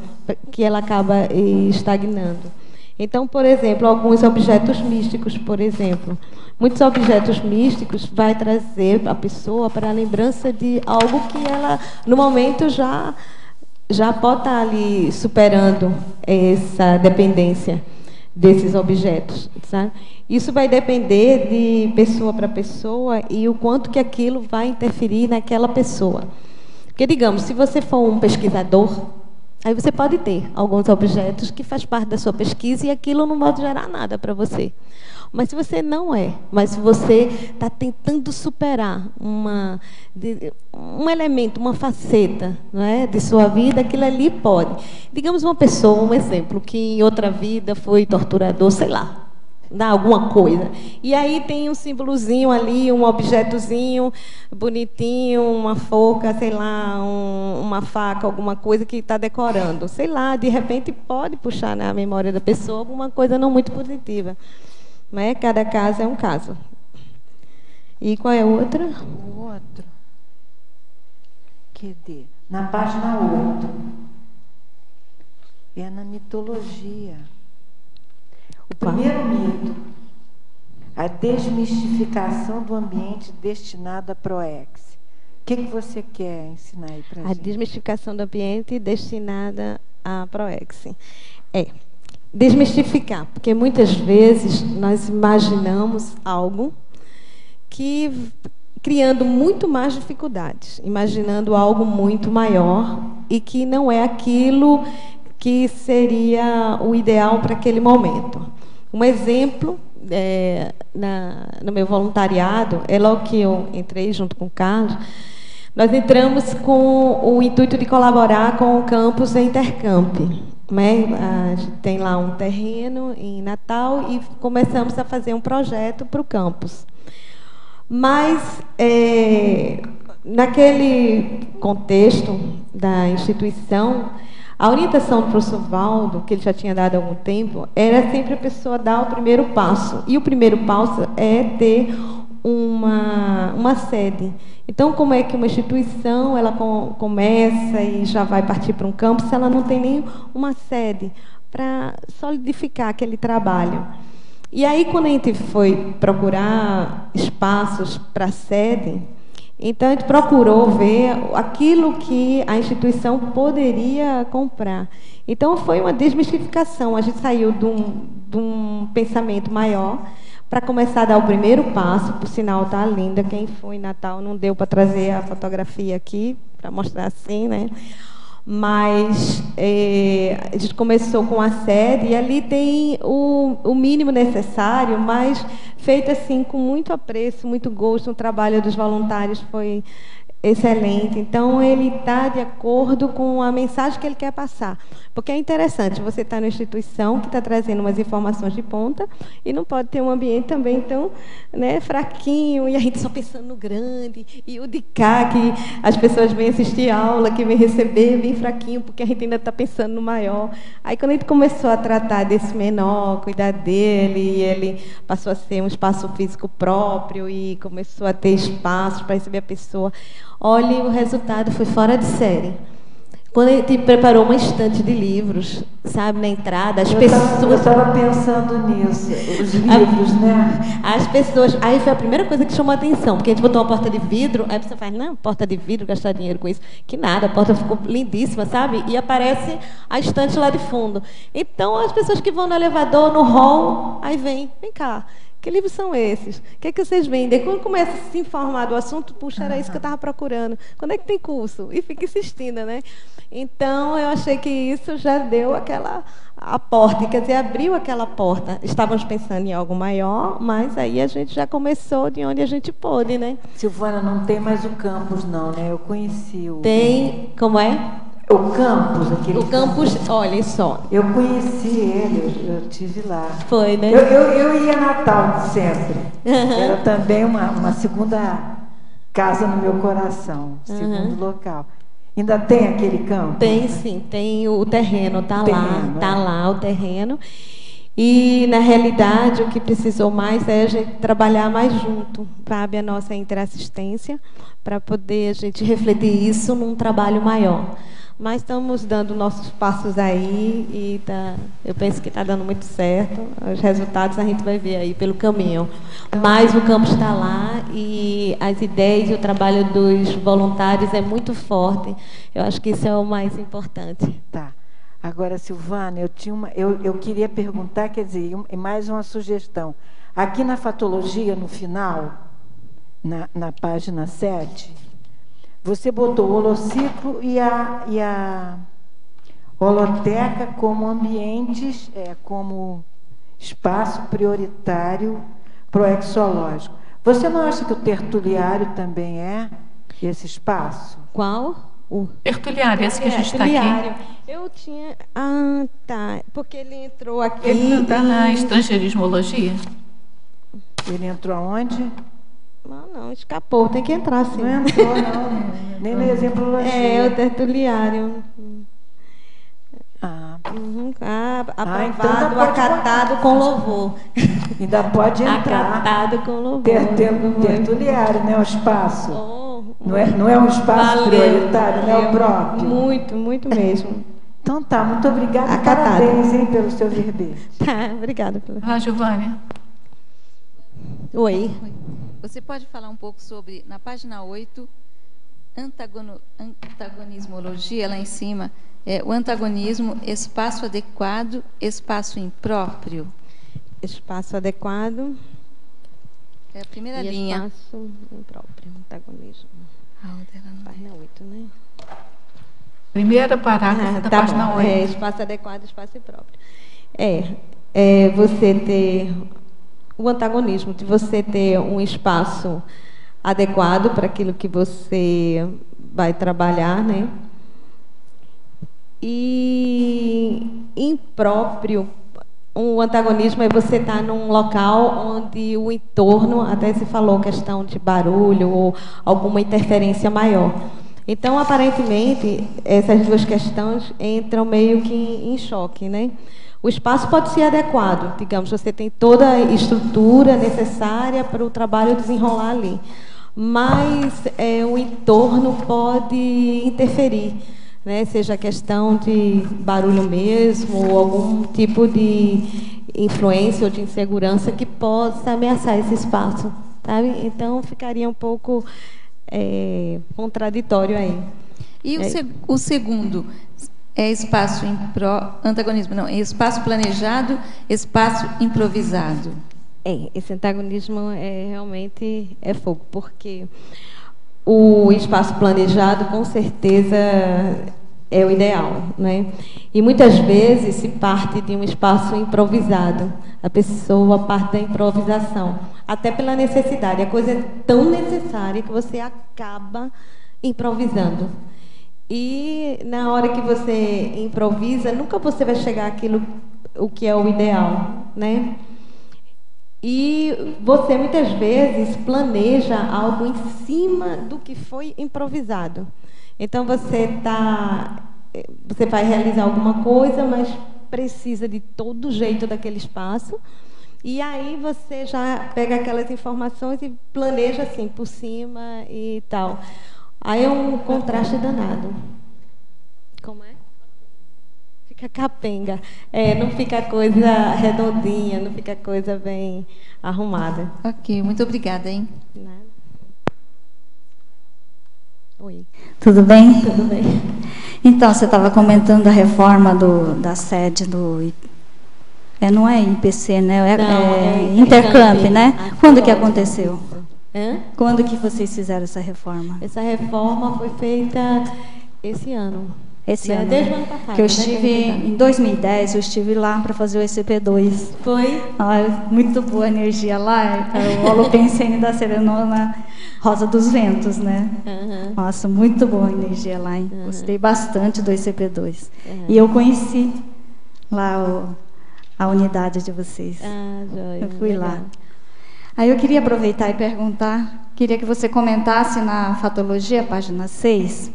que ela acaba estagnando. Então, por exemplo, alguns objetos místicos, por exemplo. Muitos objetos místicos vai trazer a pessoa para a lembrança de algo que ela, no momento, já pode estar ali superando essa dependência desses objetos, sabe? Isso vai depender de pessoa para pessoa e o quanto que aquilo vai interferir naquela pessoa. Porque, digamos, se você for um pesquisador, aí você pode ter alguns objetos que faz parte da sua pesquisa e aquilo não vai gerar nada para você. Mas se você não mas se você está tentando superar um elemento, uma faceta, não é, de sua vida, aquilo ali pode. Digamos uma pessoa, um exemplo, que em outra vida foi torturador, sei lá, alguma coisa. E aí tem um símbolozinho ali, um objetozinho bonitinho, uma forca, sei lá, uma faca, alguma coisa que está decorando. Sei lá, de repente pode puxar na memória da pessoa alguma coisa não muito positiva. Né? Cada caso é um caso. E qual é a outra? O outro. Cadê? Na página 8. É na mitologia. O primeiro mito, a desmistificação do ambiente destinado à Proex. O que você quer ensinar aí para a gente? A desmistificação do ambiente destinada à Proex. Desmistificar, porque muitas vezes nós imaginamos algo que criando muito mais dificuldades, imaginando algo muito maior e que não é aquilo que seria o ideal para aquele momento. Um exemplo, no meu voluntariado, logo que eu entrei junto com o Carlos, nós entramos com o intuito de colaborar com o campus Intercamp. A gente tem lá um terreno em Natal e começamos a fazer um projeto para o campus. Mas, naquele contexto da instituição, A orientação do professor Valdo, que ele já tinha dado há algum tempo, era sempre a pessoa dar o primeiro passo. E o primeiro passo é ter uma sede. Então, como é que uma instituição ela começa e já vai partir para um campus se ela não tem nem uma sede para solidificar aquele trabalho? E aí, quando a gente foi procurar espaços para sede, então a gente procurou ver aquilo que a instituição poderia comprar. Então, foi uma desmistificação. A gente saiu de um pensamento maior para começar a dar o primeiro passo. Por sinal, está linda. Quem foi em Natal não deu para trazer a fotografia aqui, para mostrar assim, né? Mas a gente começou com a sede e ali tem o mínimo necessário, mas feito assim com muito apreço, muito gosto. O trabalho dos voluntários foi excelente. Então, ele está de acordo com a mensagem que ele quer passar. Porque é interessante, você está numa instituição que está trazendo umas informações de ponta e não pode ter um ambiente também tão, né, fraquinho, e a gente só pensando no grande, e o de cá, que as pessoas vêm assistir aula, que vêm receber, bem fraquinho, porque a gente ainda está pensando no maior. Aí, quando a gente começou a tratar desse menor, cuidar dele, e ele passou a ser um espaço físico próprio e começou a ter espaços para receber a pessoa, olha, o resultado foi fora de série. Quando a gente preparou uma estante de livros, sabe, na entrada, as pessoas... Eu estava pensando nisso, os livros, né? As pessoas... Aí foi a primeira coisa que chamou a atenção, porque a gente botou uma porta de vidro, aí você faz, não, porta de vidro, gastar dinheiro com isso. Que nada, a porta ficou lindíssima, sabe? E aparece a estante lá de fundo. Então, as pessoas que vão no elevador, no hall, aí vem cá. Que livros são esses? O que é que vocês vendem? Quando começa a se informar do assunto, puxa, era isso que eu estava procurando. Quando é que tem curso? E fica insistindo, né? Então, eu achei que isso já deu a porta, quer dizer, abriu aquela porta. Estávamos pensando em algo maior, mas aí a gente já começou de onde a gente pôde, né? Silvana, não tem mais o campus, não, né? Eu conheci o... Tem, como é? O campus, aquele... O campus, olha só. Eu conheci ele, eu estive lá. Foi, né? Eu ia a Natal sempre. Era também uma segunda casa no meu coração, segundo local. Ainda tem aquele campo? Tem sim, tem o terreno, está lá o terreno. E, na realidade, o que precisou mais é a gente trabalhar mais junto, sabe, a nossa interassistência, para poder a gente refletir isso num trabalho maior. Mas estamos dando nossos passos aí e eu penso que está dando muito certo. Os resultados a gente vai ver aí pelo caminho. Mas o campo está lá e as ideias e o trabalho dos voluntários é muito forte. Eu acho que isso é o mais importante. Tá. Agora, Silvana, eu queria perguntar, quer dizer, mais uma sugestão. Aqui na fatologia, no final, na página 7... você botou o holociclo e a holoteca como ambientes, como espaço prioritário proexológico. Você não acha que o tertuliário também é esse espaço? Qual? O tertuliário, esse que a gente está aqui. Eu tinha... Ah, tá. Porque ele entrou aqui... Ele não está na estrangeirismologia? Ele entrou aonde? Não, escapou, tem que entrar sim. Não entrou, não. Nem no exemplologia. É, o tertuliário. Aprovado, então acatado com louvor. Ainda pode entrar. Acatado com louvor. Tertuliário, né? O espaço. Não é um espaço prioritário, não é o próprio. Muito, muito mesmo. Então tá, muito obrigada. Parabéns, hein, pelo seu verbete. Tá, obrigada. Giovânia. Oi. Você pode falar um pouco sobre, na página 8, antagonismologia, lá em cima, o antagonismo, espaço adequado, espaço impróprio. Espaço adequado. É a primeira linha. Espaço impróprio, antagonismo. Página 8, né? Primeira parágrafo da página 8. Espaço adequado, espaço impróprio. Você ter... o antagonismo, de você ter um espaço adequado para aquilo que você vai trabalhar, né? E impróprio, o antagonismo é você estar num local onde o entorno, até se falou questão de barulho ou alguma interferência maior. Então, aparentemente, essas duas questões entram meio que em choque, né? O espaço pode ser adequado, digamos, você tem toda a estrutura necessária para o trabalho desenrolar ali, mas o entorno pode interferir, né? Seja questão de barulho mesmo, ou algum tipo de influência ou de insegurança que possa ameaçar esse espaço, sabe? Então, ficaria um pouco contraditório aí. E o segundo é espaço antagonismo, não, é espaço planejado, espaço improvisado. Esse antagonismo realmente é fogo, porque o espaço planejado, com certeza, é o ideal, né? E muitas vezes se parte de um espaço improvisado. A pessoa parte da improvisação, até pela necessidade. A coisa é tão necessária que você acaba improvisando. E na hora que você improvisa, nunca você vai chegar àquilo o que é o ideal, né? E você muitas vezes planeja algo em cima do que foi improvisado. Então você vai realizar alguma coisa, mas precisa de todo jeito daquele espaço. E aí você já pega aquelas informações e planeja assim por cima e tal. Aí é um contraste danado. Como é? Fica capenga. Não fica coisa redondinha, não fica coisa bem arrumada. Ok, muito obrigada, hein? Nada. Oi. Tudo bem? Tudo bem. Então, você estava comentando a reforma da sede do... não é IPC, né? É Intercamp, né? Quando que aconteceu? Quando que vocês fizeram essa reforma? Essa reforma foi feita esse ano. Esse ano? Desde o ano passado. Que eu estive, em 2010, eu estive lá para fazer o ECP2. Foi? Muito boa energia lá. O Holopensene da Serenona Rosa dos Ventos, né? Uhum. Nossa, muito boa energia lá, hein? Gostei bastante do ECP2. E eu conheci lá a unidade de vocês. Joia. Eu fui lá. Aí eu queria aproveitar e perguntar, queria que você comentasse na fatologia, página 6,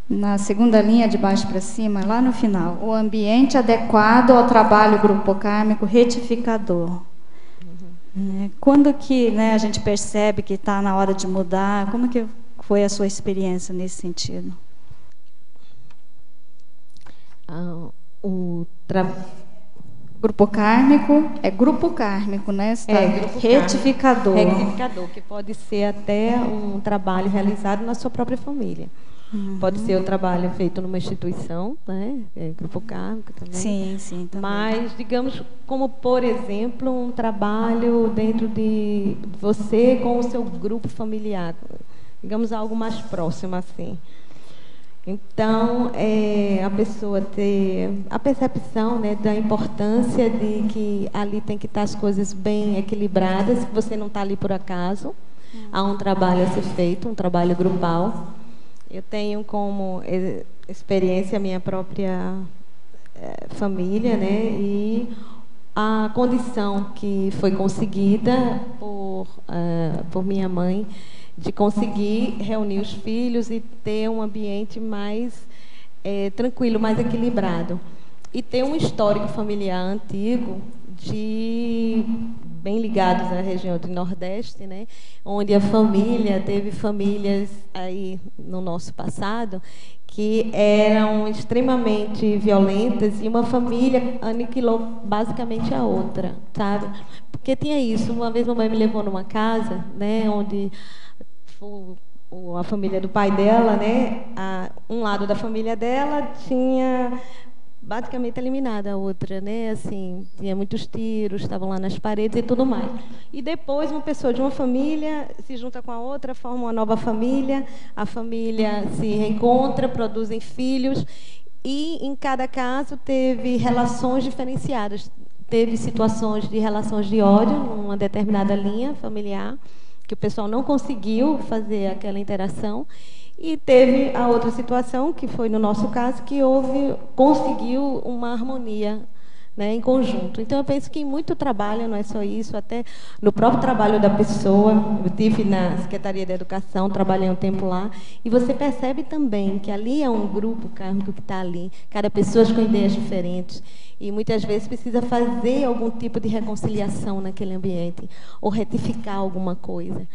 na segunda linha de baixo para cima, lá no final, o ambiente adequado ao trabalho grupocármico retificador. Quando que a gente percebe que está na hora de mudar? Como que foi a sua experiência nesse sentido? Grupo kármico, grupo kármico, né? Grupo retificador. Retificador, que pode ser até um trabalho realizado na sua própria família. Pode ser o trabalho feito numa instituição, né? Grupo kármico também. Sim, também. Mas, digamos, como, por exemplo, um trabalho dentro de você com o seu grupo familiar. Digamos, algo mais próximo, assim. Então, a pessoa ter a percepção, né, da importância de que ali tem que estar as coisas bem equilibradas, que você não está ali por acaso. Há um trabalho a ser feito, um trabalho grupal. Eu tenho como experiência a minha própria família, né, e a condição que foi conseguida por minha mãe de conseguir reunir os filhos e ter um ambiente mais tranquilo, mais equilibrado. E ter um histórico familiar antigo, bem ligados à região do Nordeste, né, onde a família, teve famílias aí no nosso passado que eram extremamente violentas e uma família aniquilou basicamente a outra, sabe? Porque tinha isso. Uma vez a mamãe me levou numa casa, né, onde a família do pai dela, né, um lado da família dela tinha basicamente eliminada a outra, né, assim, tinha muitos tiros, estavam lá nas paredes e tudo mais. E depois uma pessoa de uma família se junta com a outra, forma uma nova família, a família se reencontra, produzem filhos, e em cada caso teve relações diferenciadas. Teve situações de relações de ódio numa determinada linha familiar, que o pessoal não conseguiu fazer aquela interação, e teve a outra situação, que foi no nosso caso, que conseguiu uma harmonia né, em conjunto. Então, eu penso que em muito trabalho, não é só isso, até no próprio trabalho da pessoa. Eu estive na Secretaria de Educação, trabalhei um tempo lá, e você percebe também que ali é um grupo kármico que está ali, cada pessoa com ideias diferentes, e muitas vezes precisa fazer algum tipo de reconciliação naquele ambiente, ou retificar alguma coisa.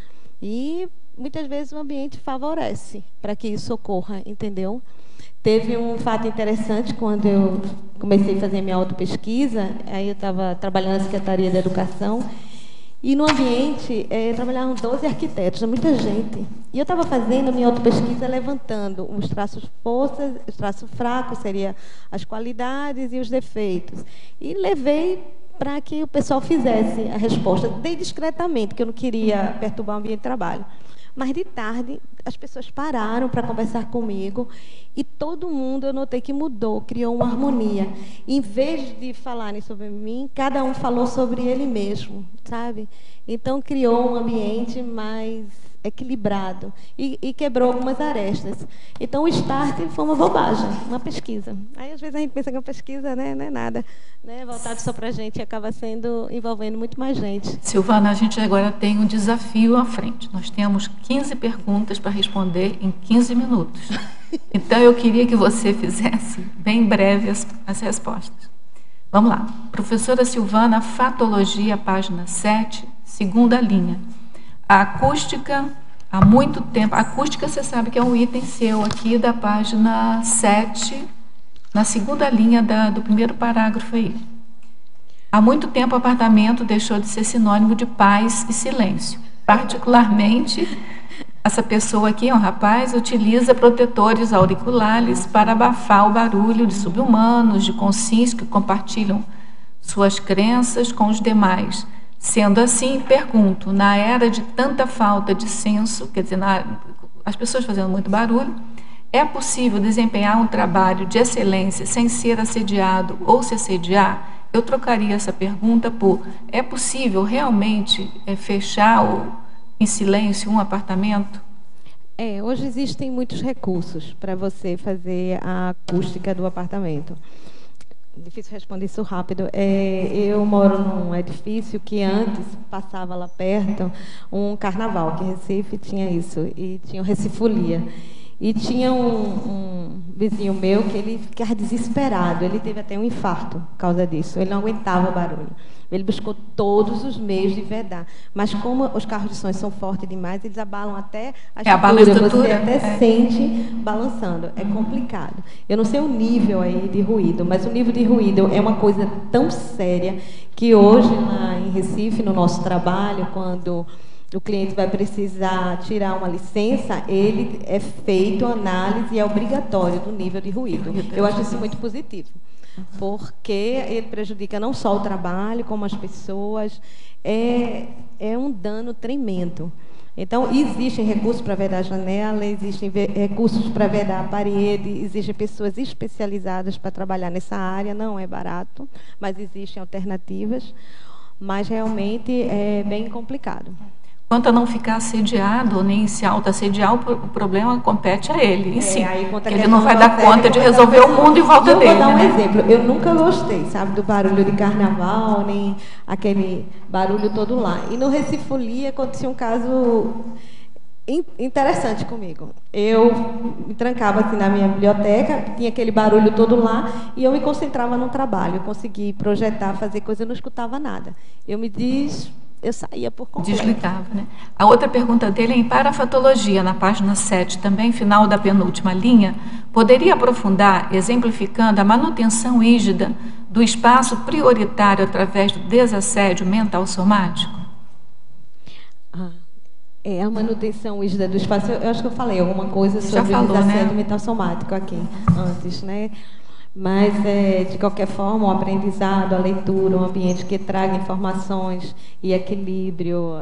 E muitas vezes o ambiente favorece para que isso ocorra, entendeu? Teve um fato interessante quando eu comecei a fazer minha autopesquisa, aí eu estava trabalhando na Secretaria de Educação, e no ambiente trabalhavam 12 arquitetos, muita gente. E eu estava fazendo a minha autopesquisa levantando os traços forças, os traços fracos, seria as qualidades e os defeitos. E levei para que o pessoal fizesse a resposta, dei discretamente, porque eu não queria perturbar o ambiente de trabalho. Mas, de tarde, as pessoas pararam para conversar comigo e todo mundo, eu notei que mudou, criou uma harmonia. Em vez de falarem sobre mim, cada um falou sobre ele mesmo, sabe? Então, criou um ambiente mais equilibrado e quebrou algumas arestas. Então, o start foi uma bobagem, uma pesquisa. Aí, às vezes, a gente pensa que uma pesquisa, né, não é nada, né, voltado só para a gente, e acaba envolvendo muito mais gente. Silvana, a gente agora tem um desafio à frente. Nós temos 15 perguntas para responder em 15 minutos. Então, eu queria que você fizesse bem breve as respostas. Vamos lá. Professora Silvana, Fatologia, página 7, segunda linha. A acústica, há muito tempo... A acústica, você sabe que é um item seu aqui da página 7, na segunda linha do primeiro parágrafo aí. Há muito tempo o apartamento deixou de ser sinônimo de paz e silêncio. Particularmente, essa pessoa aqui, um rapaz, utiliza protetores auriculares para abafar o barulho de sub-humanos, de consciências que compartilham suas crenças com os demais. Sendo assim, pergunto, na era de tanta falta de senso, quer dizer, as pessoas fazendo muito barulho, é possível desempenhar um trabalho de excelência sem ser assediado ou se assediar? Eu trocaria essa pergunta por, é possível realmente fechar em silêncio um apartamento? Hoje existem muitos recursos para você fazer a acústica do apartamento. Difícil responder isso rápido. Eu moro num edifício que antes passava lá perto um carnaval, que Recife tinha isso, e tinha o Recifolia. E tinha um vizinho meu que ele ficava desesperado, ele teve até um infarto por causa disso, ele não aguentava o barulho. Ele buscou todos os meios de vedar, mas como os carros de som são fortes demais, eles abalam até a estrutura, você até sente balançando, é complicado. Eu não sei o nível aí de ruído, mas o nível de ruído é uma coisa tão séria que hoje lá em Recife, no nosso trabalho, quando o cliente vai precisar tirar uma licença, ele é feito análise e é obrigatório do nível de ruído. Eu acho isso muito positivo, porque ele prejudica não só o trabalho, como as pessoas. É um dano tremendo. Então, existem recursos para vedar a janela, existem recursos para vedar a parede, existem pessoas especializadas para trabalhar nessa área, não é barato, mas existem alternativas, mas realmente é bem complicado. Quanto a não ficar assediado, nem se auto-assediar, o problema compete a ele, em si. Ele não vai dar conta de resolver o mundo em volta dele. Eu vou dar um exemplo. Eu nunca gostei, sabe, do barulho de carnaval, nem aquele barulho todo lá. E no Recifolia aconteceu um caso interessante comigo. Eu me trancava assim na minha biblioteca, tinha aquele barulho todo lá, e eu me concentrava no trabalho. Eu consegui projetar, fazer coisa, eu não escutava nada. Eu saía por completo. Desligava, né? A outra pergunta dele é em parafatologia, na página 7, também final da penúltima linha. Poderia aprofundar, exemplificando a manutenção rígida do espaço prioritário através do desassédio mental somático? A manutenção rígida do espaço, eu acho que eu falei alguma coisa sobre o desassédio mental somático aqui, antes, né? Mas, de qualquer forma, o aprendizado, a leitura, um ambiente que traga informações e equilíbrio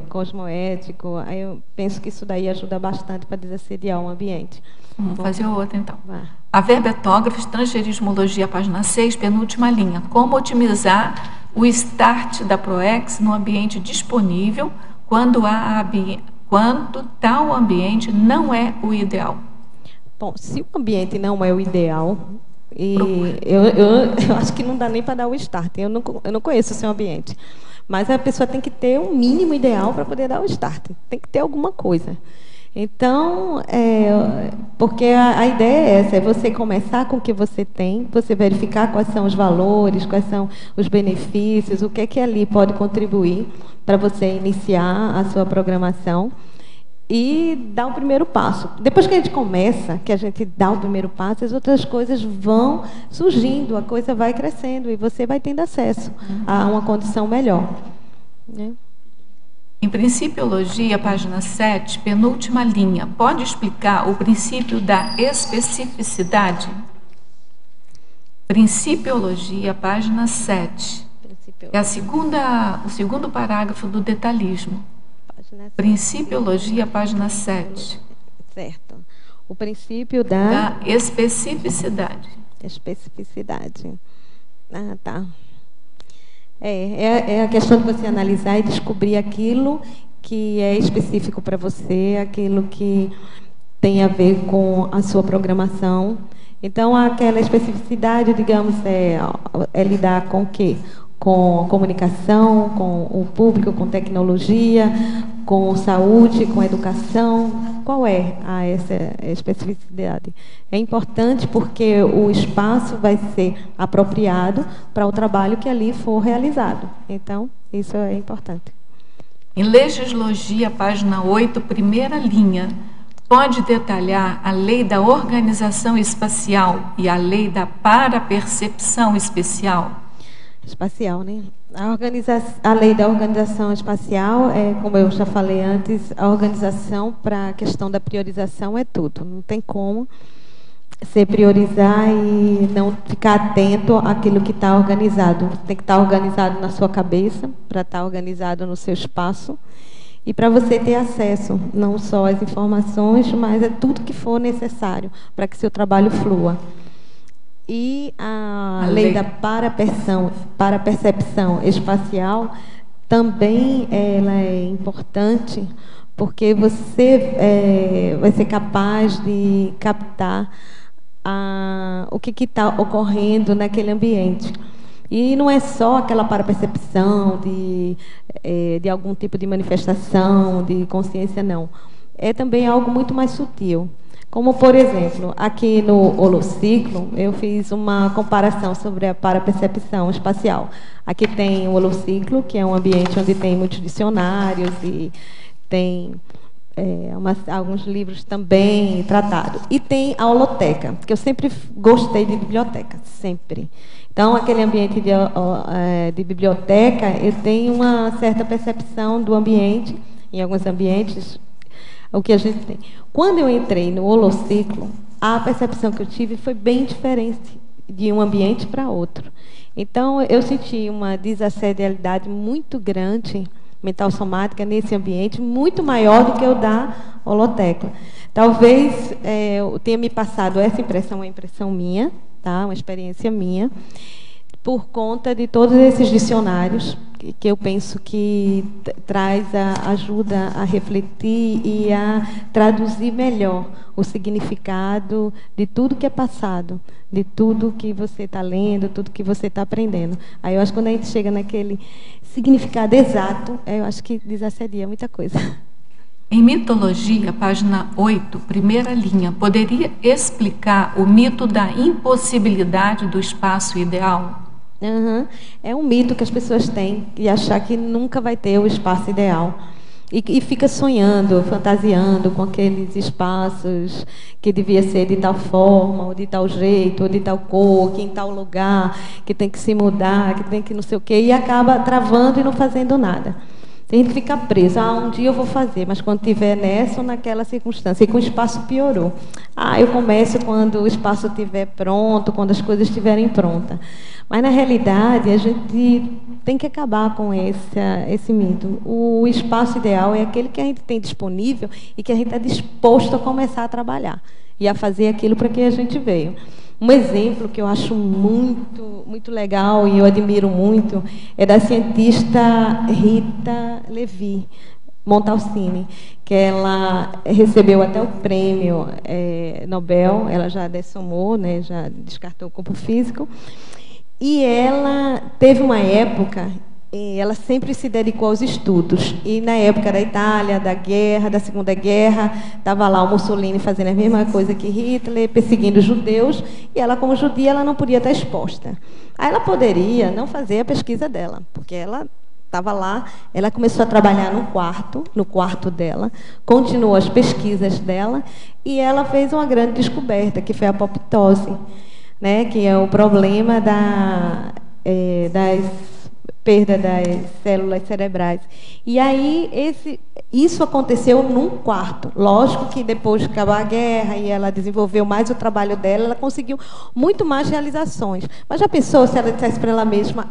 cosmoético, aí eu penso que isso daí ajuda bastante para desassediar o ambiente. Vamos fazer outra, então. A verbetógrafos, transgerismologia, página 6, penúltima linha. Como otimizar o start da ProEx no ambiente disponível quando tal ambiente não é o ideal? Bom, se o ambiente não é o ideal, E eu acho que não dá nem para dar o start. Eu não conheço o seu ambiente. Mas a pessoa tem que ter um mínimo ideal para poder dar o start. Tem que ter alguma coisa. Então, porque a ideia é essa, é você começar com o que você tem, você verificar quais são os valores, quais são os benefícios, o que é que ali pode contribuir para você iniciar a sua programação e dar o primeiro passo. Depois que a gente começa, que a gente dá o primeiro passo, as outras coisas vão surgindo, a coisa vai crescendo e você vai tendo acesso a uma condição melhor. Né? Em Principiologia, página 7, penúltima linha, pode explicar o princípio da especificidade? Principiologia, página 7. É o segundo parágrafo do detalhismo. Principiologia, página 7. Certo. O princípio da especificidade. Especificidade. Ah, tá. É a questão de você analisar e descobrir aquilo que é específico para você, aquilo que tem a ver com a sua programação. Então, aquela especificidade, digamos, é lidar com o quê? Com comunicação, com o público, com tecnologia, com saúde, com educação. Qual é essa especificidade? É importante porque o espaço vai ser apropriado para o trabalho que ali for realizado. Então, isso é importante. Em Legislogia, página 8, primeira linha, pode detalhar a lei da organização espacial e a lei da parapercepção espacial? Espacial, né? A lei da organização espacial, como eu já falei antes, a organização para a questão da priorização é tudo. Não tem como você priorizar e não ficar atento àquilo que está organizado. Tem que estar organizado na sua cabeça, para estar organizado no seu espaço e para você ter acesso não só às informações, mas a tudo que for necessário para que seu trabalho flua. E a lei da parapercepção espacial também ela é importante porque você vai ser capaz de captar o que está ocorrendo naquele ambiente. E não é só aquela parapercepção de algum tipo de manifestação, de consciência, não. É também algo muito mais sutil. Como, por exemplo, aqui no Holociclo, eu fiz uma comparação sobre a parapercepção espacial. Aqui tem o Holociclo, que é um ambiente onde tem muitos dicionários e tem alguns livros também tratados. E tem a holoteca, que eu sempre gostei de biblioteca, sempre. Então, aquele ambiente de biblioteca, eu tenho uma certa percepção do ambiente, em alguns ambientes, o que a gente tem. Quando eu entrei no Holociclo, a percepção que eu tive foi bem diferente de um ambiente para outro. Então, eu senti uma desassedialidade muito grande, mental somática, nesse ambiente, muito maior do que o da holoteca. Talvez eu tenha me passado essa impressão, uma impressão minha, tá? Uma experiência minha, por conta de todos esses dicionários que eu penso que ajuda a refletir e a traduzir melhor o significado de tudo que é passado, de tudo que você está lendo, tudo que você está aprendendo. Aí eu acho que quando a gente chega naquele significado exato, eu acho que desassedia muita coisa. Em Mitologia, página 8, primeira linha, poderia explicar o mito da impossibilidade do espaço ideal? É um mito que as pessoas têm, de achar que nunca vai ter o espaço ideal. E fica sonhando, fantasiando com aqueles espaços que devia ser de tal forma, ou de tal jeito, ou de tal cor, que em tal lugar, que tem que se mudar, que tem que não sei o quê, e acaba travando e não fazendo nada. Tem que ficar preso. Um dia eu vou fazer, mas quando estiver nessa ou naquela circunstância. E com o espaço piorou. Eu começo quando o espaço estiver pronto, quando as coisas estiverem prontas. Mas, na realidade, a gente tem que acabar com esse mito. O espaço ideal é aquele que a gente tem disponível e que a gente está disposto a começar a trabalhar e a fazer aquilo para que a gente veio. Um exemplo que eu acho muito, muito legal e eu admiro muito é da cientista Rita Levi. Montalcini, que ela recebeu até o prêmio Nobel, ela já dessomou, né, já descartou o corpo físico, e ela teve uma época, ela sempre se dedicou aos estudos, e na época da Itália, da guerra, da Segunda Guerra, estava lá o Mussolini fazendo a mesma coisa que Hitler, perseguindo os judeus, e ela, como judia, ela não podia estar exposta. Aí ela poderia não fazer a pesquisa dela, porque ela estava lá, ela começou a trabalhar no quarto dela, continuou as pesquisas dela, e ela fez uma grande descoberta, que foi a apoptose, né, que é o problema das perda das células cerebrais. E aí, isso aconteceu num quarto. Lógico que depois de acabar a guerra e ela desenvolveu mais o trabalho dela, ela conseguiu muito mais realizações. Mas já pensou se ela dissesse para ela mesma,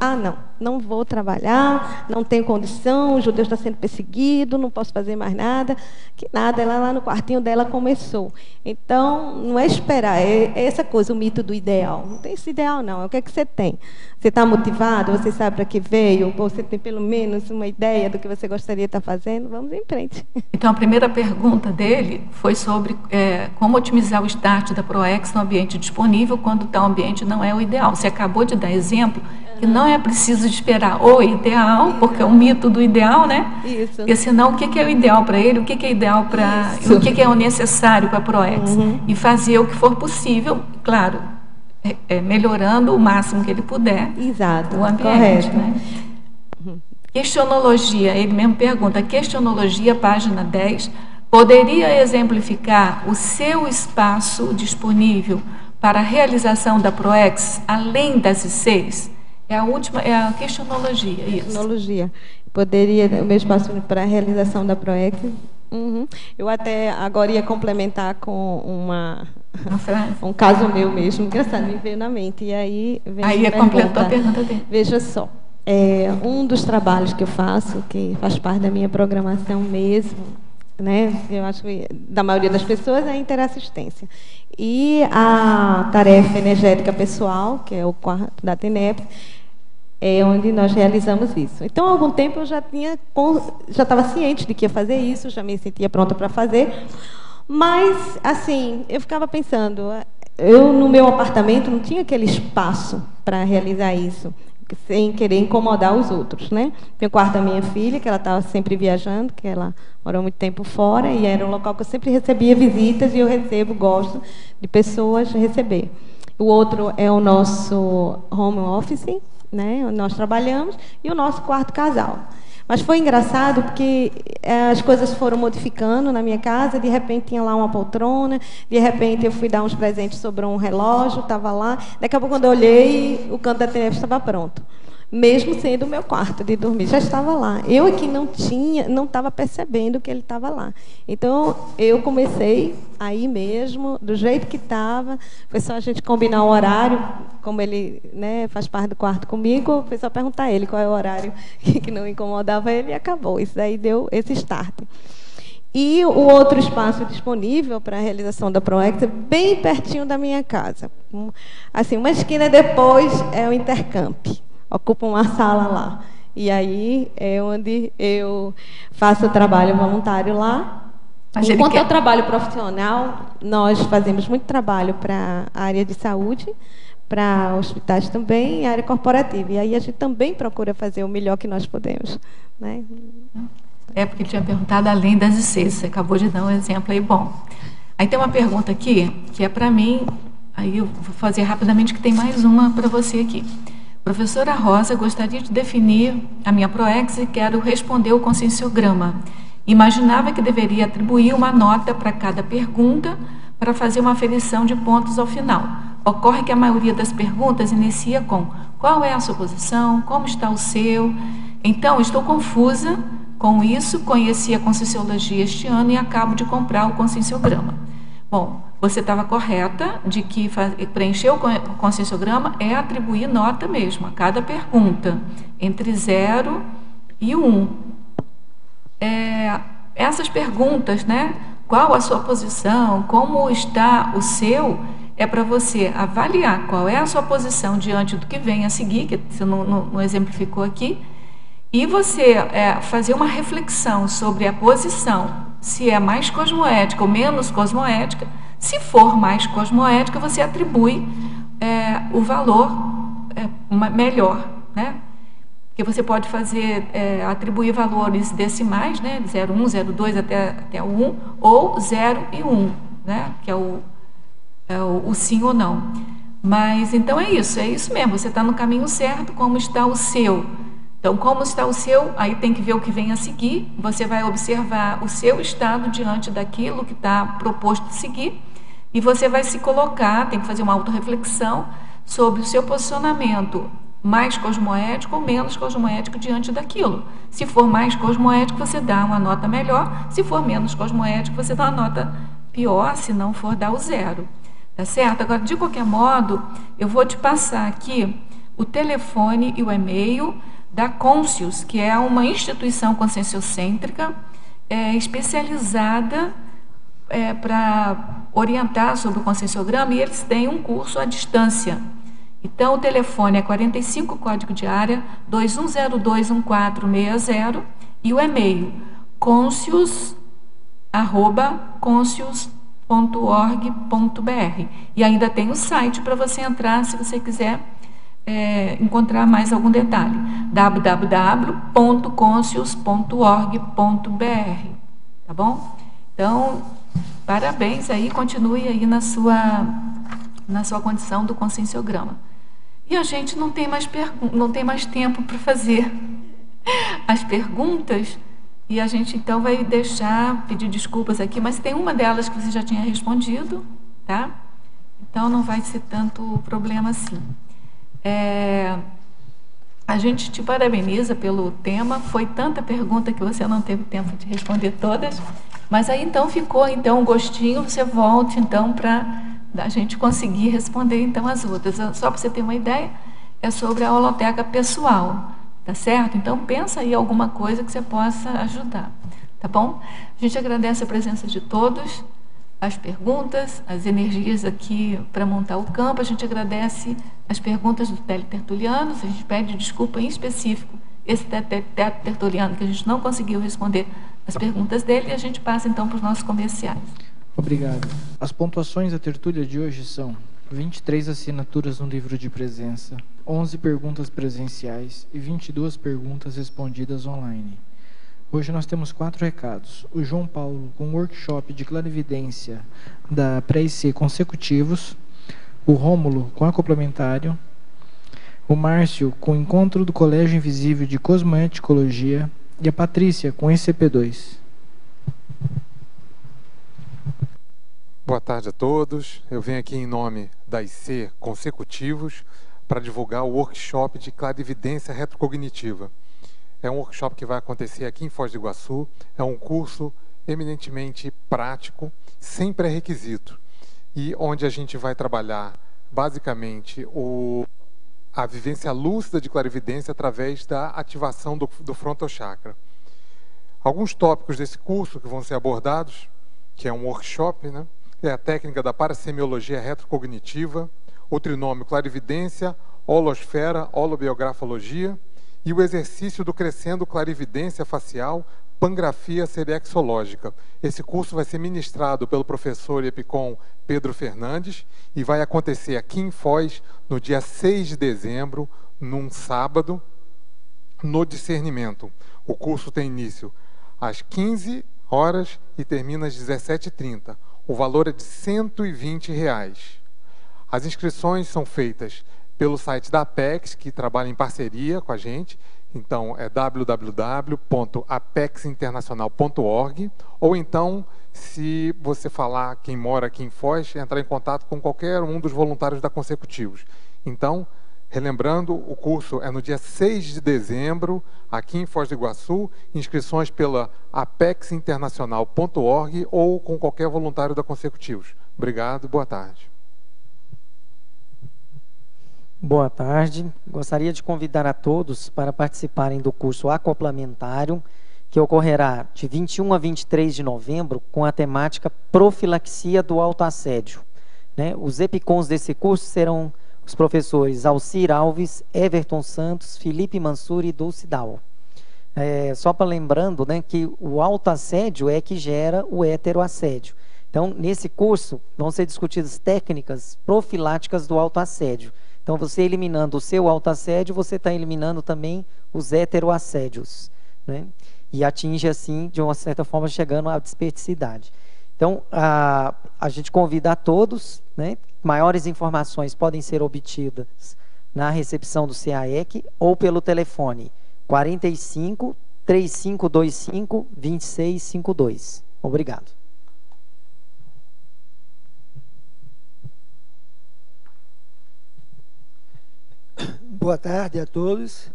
não vou trabalhar, não tenho condição, o judeu está sendo perseguido, não posso fazer mais nada. Que nada, ela lá no quartinho dela começou. Então, não é esperar, é essa coisa, o mito do ideal. Não tem esse ideal, não. É o que é que você tem. Você está motivado, você sabe para que veio, você tem pelo menos uma ideia do que você gostaria de estar fazendo, vamos em frente. Então, a primeira pergunta dele foi sobre como otimizar o start da ProEx no ambiente disponível quando tal ambiente não é o ideal. Você acabou de dar exemplo que não é preciso esperar o ideal, porque é um mito do ideal, né? Isso. Porque senão, o que é o ideal para ele, o que é ideal para... o que é o necessário para a ProEx. E fazer o que for possível, claro, melhorando o máximo que ele puder. Exato, o ambiente. Correto. Né? Questionologia, ele mesmo pergunta, questionologia, página 10, poderia exemplificar o seu espaço disponível para a realização da ProEx, além das ICs? É a última, é a questionologia, isso. Questionologia. Poderia, o meu espaço para a realização da ProEx. Eu até agora ia complementar com um caso meu mesmo, engraçado, me veio na mente. E aí completou a pergunta dele. Veja só, um dos trabalhos que eu faço, que faz parte da minha programação mesmo, né, eu acho que da maioria das pessoas, é a interassistência. E a tarefa energética pessoal, que é o quarto da TENEPS, é onde nós realizamos isso. Então, há algum tempo eu já estava ciente de que ia fazer isso, já me sentia pronta para fazer, mas, assim, eu ficava pensando, eu no meu apartamento não tinha aquele espaço para realizar isso, sem querer incomodar os outros, né? Tem o quarto da minha filha, que ela estava sempre viajando, que ela morou muito tempo fora, e era um local que eu sempre recebia visitas, e eu gosto de pessoas receber. O outro é o nosso home office, né, onde nós trabalhamos, e o nosso quarto casal. Mas foi engraçado porque as coisas foram modificando na minha casa, de repente tinha lá uma poltrona, de repente eu fui dar uns presentes, sobrou um relógio, estava lá, daqui a pouco quando eu olhei, o canto da TENEPS estava pronto. Mesmo sendo o meu quarto de dormir, já estava lá. Eu aqui não estava percebendo que ele estava lá. Então, eu comecei aí mesmo, do jeito que estava, foi só a gente combinar o horário, como ele, né, faz parte do quarto comigo, foi só perguntar a ele qual é o horário que não incomodava ele, e acabou. Isso daí deu esse start. E o outro espaço disponível para a realização da ProEx é bem pertinho da minha casa. Assim, uma esquina depois é o Intercamp. Ocupa uma sala lá. E aí é onde eu faço o trabalho voluntário lá. Enquanto eu trabalho profissional, nós fazemos muito trabalho para a área de saúde, para hospitais também, e a área corporativa. E aí a gente também procura fazer o melhor que nós podemos. Né? Porque ele tinha perguntado além das ICs, você acabou de dar um exemplo aí bom. Aí tem uma pergunta aqui, que é para mim, aí eu vou fazer rapidamente, que tem mais uma para você aqui. Professora Rosa, gostaria de definir a minha ProEx e quero responder o conscienciograma. Imaginava que deveria atribuir uma nota para cada pergunta para fazer uma aferição de pontos ao final. Ocorre que a maioria das perguntas inicia com qual é a sua posição, como está o seu. Então, estou confusa com isso, conheci a Conscienciologia este ano e acabo de comprar o conscienciograma. Bom, você estava correta de que preencher o conscienciograma é atribuir nota mesmo a cada pergunta, entre 0 e 1. Essas perguntas, né? Qual a sua posição, como está o seu, é para você avaliar qual é a sua posição diante do que vem a seguir, que você não exemplificou aqui, e você fazer uma reflexão sobre a posição, se é mais cosmoética ou menos cosmoética. Se for mais cosmoética, você atribui o valor melhor, né? Porque você pode fazer, atribuir valores decimais, né? 0,1, 0,2 até o 1, ou 0 e 1, né? Que é o sim ou não. Mas, então é isso mesmo, você está no caminho certo. Como está o seu? Então, como está o seu, aí tem que ver o que vem a seguir. Você vai observar o seu estado diante daquilo que está proposto seguir, e você vai se colocar, tem que fazer uma autorreflexão sobre o seu posicionamento mais cosmoético ou menos cosmoético diante daquilo. Se for mais cosmoético, você dá uma nota melhor. Se for menos cosmoético, você dá uma nota pior. Se não for, dá o 0. Tá certo? Agora, de qualquer modo, eu vou te passar aqui o telefone e o e-mail da Conscius, que é uma instituição conscienciocêntrica especializada para orientar sobre o conscienciograma, e eles têm um curso à distância. Então, o telefone é 45, código de área 21021460, e o e-mail conscius@conscius.org.br. E ainda tem o site para você entrar, se você quiser encontrar mais algum detalhe, www.conscius.org.br. Tá bom? Então, parabéns aí, continue aí na sua condição do conscienciograma. E a gente não tem mais tempo para fazer as perguntas, e a gente então vai pedir desculpas aqui, mas tem uma delas que você já tinha respondido, tá? Então não vai ser tanto problema assim. A gente te parabeniza pelo tema. Foi tanta pergunta que você não teve tempo de responder todas, mas aí então ficou um gostinho. Você volte então para a gente conseguir responder então as outras. Só para você ter uma ideia, é sobre a holoteca pessoal, tá certo? Então pensa aí alguma coisa que você possa ajudar, tá bom? A gente agradece a presença de todos, as perguntas, as energias aqui para montar o campo. A gente agradece as perguntas do teletertuliano. A gente pede desculpa em específico esse teletertuliano que a gente não conseguiu responder as perguntas dele, e a gente passa então para os nossos comerciais. Obrigado. As pontuações da tertúlia de hoje são 23 assinaturas no livro de presença, 11 perguntas presenciais e 22 perguntas respondidas online. Hoje nós temos 4 recados. O João Paulo com workshop de clarividência da pré-IC consecutivos, o Rômulo com acoplamentário, o Márcio com encontro do Colégio Invisível de Cosmoeticologia e a Patrícia com ECP2. Boa tarde a todos. Eu venho aqui em nome da IC Consecutivos para divulgar o workshop de clarividência retrocognitiva. É um workshop que vai acontecer aqui em Foz do Iguaçu. É um curso eminentemente prático, sem pré-requisito, e onde a gente vai trabalhar basicamente a vivência lúcida de clarividência através da ativação do frontal chakra. Alguns tópicos desse curso que vão ser abordados, que é um workshop, né? É a técnica da parasemiologia retrocognitiva, o trinômio clarividência, holosfera, holobiografologia, e o exercício do crescendo clarividência facial, pangrafia serexológica. Esse curso vai ser ministrado pelo professor EPICOM Pedro Fernandes e vai acontecer aqui em Foz no dia 6 de dezembro, num sábado, no Discernimento. O curso tem início às 15 horas e termina às 17h30. O valor é de R$ 120. As inscrições são feitas pelo site da Apex, que trabalha em parceria com a gente. Então, é www.apexinternacional.org, ou então, se você falar quem mora aqui em Foz, entrar em contato com qualquer um dos voluntários da Consecutivos. Então, relembrando, o curso é no dia 6 de dezembro, aqui em Foz do Iguaçu. Inscrições pela apexinternacional.org ou com qualquer voluntário da Consecutivos. Obrigado, boa tarde. Boa tarde. Gostaria de convidar a todos para participarem do curso acoplamentário, que ocorrerá de 21 a 23 de novembro, com a temática profilaxia do autoassédio. Os EPICONs desse curso serão os professores Alcir Alves, Everton Santos, Felipe Mansur e Dulce Dal. Só para lembrando, né, que o autoassédio é que gera o heteroassédio. Então, nesse curso, vão ser discutidas técnicas profiláticas do autoassédio. Então, você eliminando o seu autoassédio, você está eliminando também os heteroassédios, né? E atinge, assim, de uma certa forma, chegando à desperticidade. Então, a gente convida a todos, né? Maiores informações podem ser obtidas na recepção do CAEC ou pelo telefone 45 3525 2652. Obrigado. Boa tarde a todos.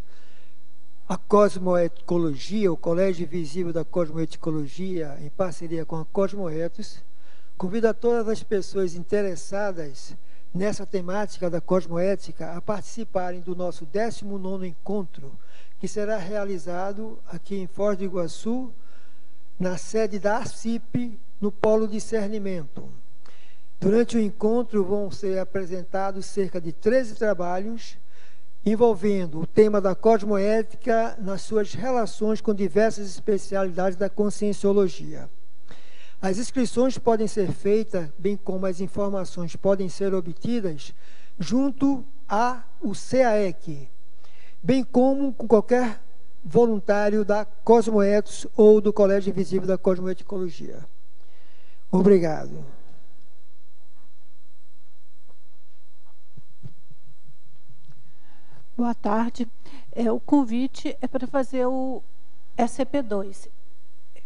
A Cosmoeticologia, o Colégio Visível da Cosmoeticologia, em parceria com a Cosmoetos, convida todas as pessoas interessadas nessa temática da cosmoética a participarem do nosso 19º encontro, que será realizado aqui em Foz do Iguaçu, na sede da ACIP, no Polo Discernimento. Durante o encontro vão ser apresentados cerca de 13 trabalhos envolvendo o tema da cosmoética nas suas relações com diversas especialidades da conscienciologia. As inscrições podem ser feitas, bem como as informações podem ser obtidas junto ao CAEC, bem como com qualquer voluntário da Cosmoetos ou do Colégio Visível da Cosmoeticologia. Obrigado. Boa tarde. O convite é para fazer o SCP-2,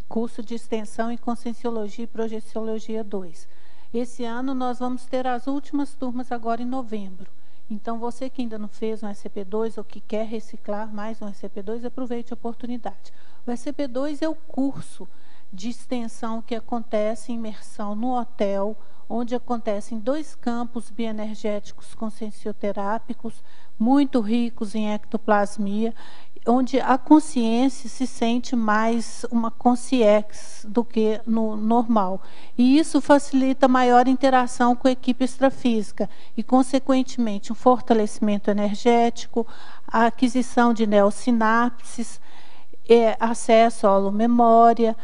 curso de extensão em Conscienciologia e Projeciologia 2. Esse ano nós vamos ter as últimas turmas agora em novembro. Então, você que ainda não fez um SCP-2 ou que quer reciclar mais um SCP-2, aproveite a oportunidade. O SCP-2 é o curso de extensão que acontece em imersão no hotel, onde acontecem 2 campos bioenergéticos consciencioterápicos, muito ricos em ectoplasmia, onde a consciência se sente mais uma consciex do que no normal. E isso facilita maior interação com a equipe extrafísica e, consequentemente, um fortalecimento energético, a aquisição de neosinapses, acesso à holomemória.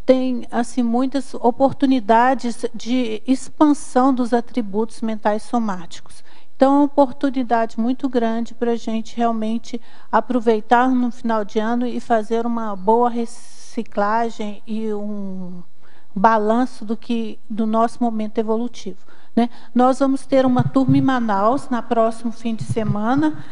Tem assim, muitas oportunidades de expansão dos atributos mentais somáticos. Então, é uma oportunidade muito grande para a gente realmente aproveitar no final de ano e fazer uma boa reciclagem e um balanço do nosso momento evolutivo, né? Nós vamos ter uma turma em Manaus, no próximo fim de semana,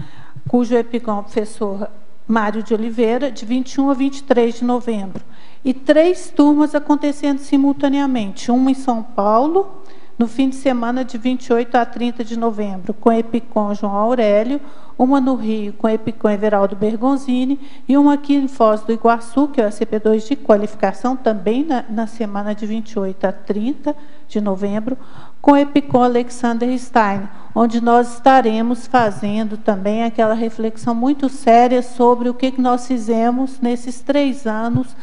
cujo epigão é o professor Mário de Oliveira, de 21 a 23 de novembro. E 3 turmas acontecendo simultaneamente, uma em São Paulo, no fim de semana de 28 a 30 de novembro, com Epicom João Aurélio, uma no Rio com Epicom Everaldo Bergonzini, e uma aqui em Foz do Iguaçu, que é o SCP-2 de qualificação, também na semana de 28 a 30 de novembro, com Epicom Alexander Stein, onde nós estaremos fazendo também aquela reflexão muito séria sobre o que nós fizemos nesses 3 anos,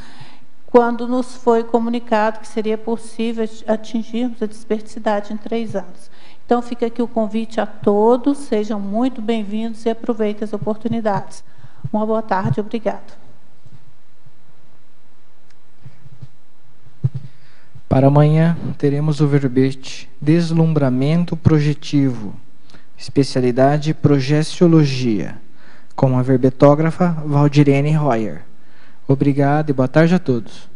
quando nos foi comunicado que seria possível atingirmos a desperticidade em 3 anos. Então, fica aqui o convite a todos, sejam muito bem-vindos e aproveitem as oportunidades. Uma boa tarde, obrigado. Para amanhã, teremos o verbete Deslumbramento Projetivo, especialidade Projeciologia, com a verbetógrafa Valdirene Royer. Obrigado e boa tarde a todos.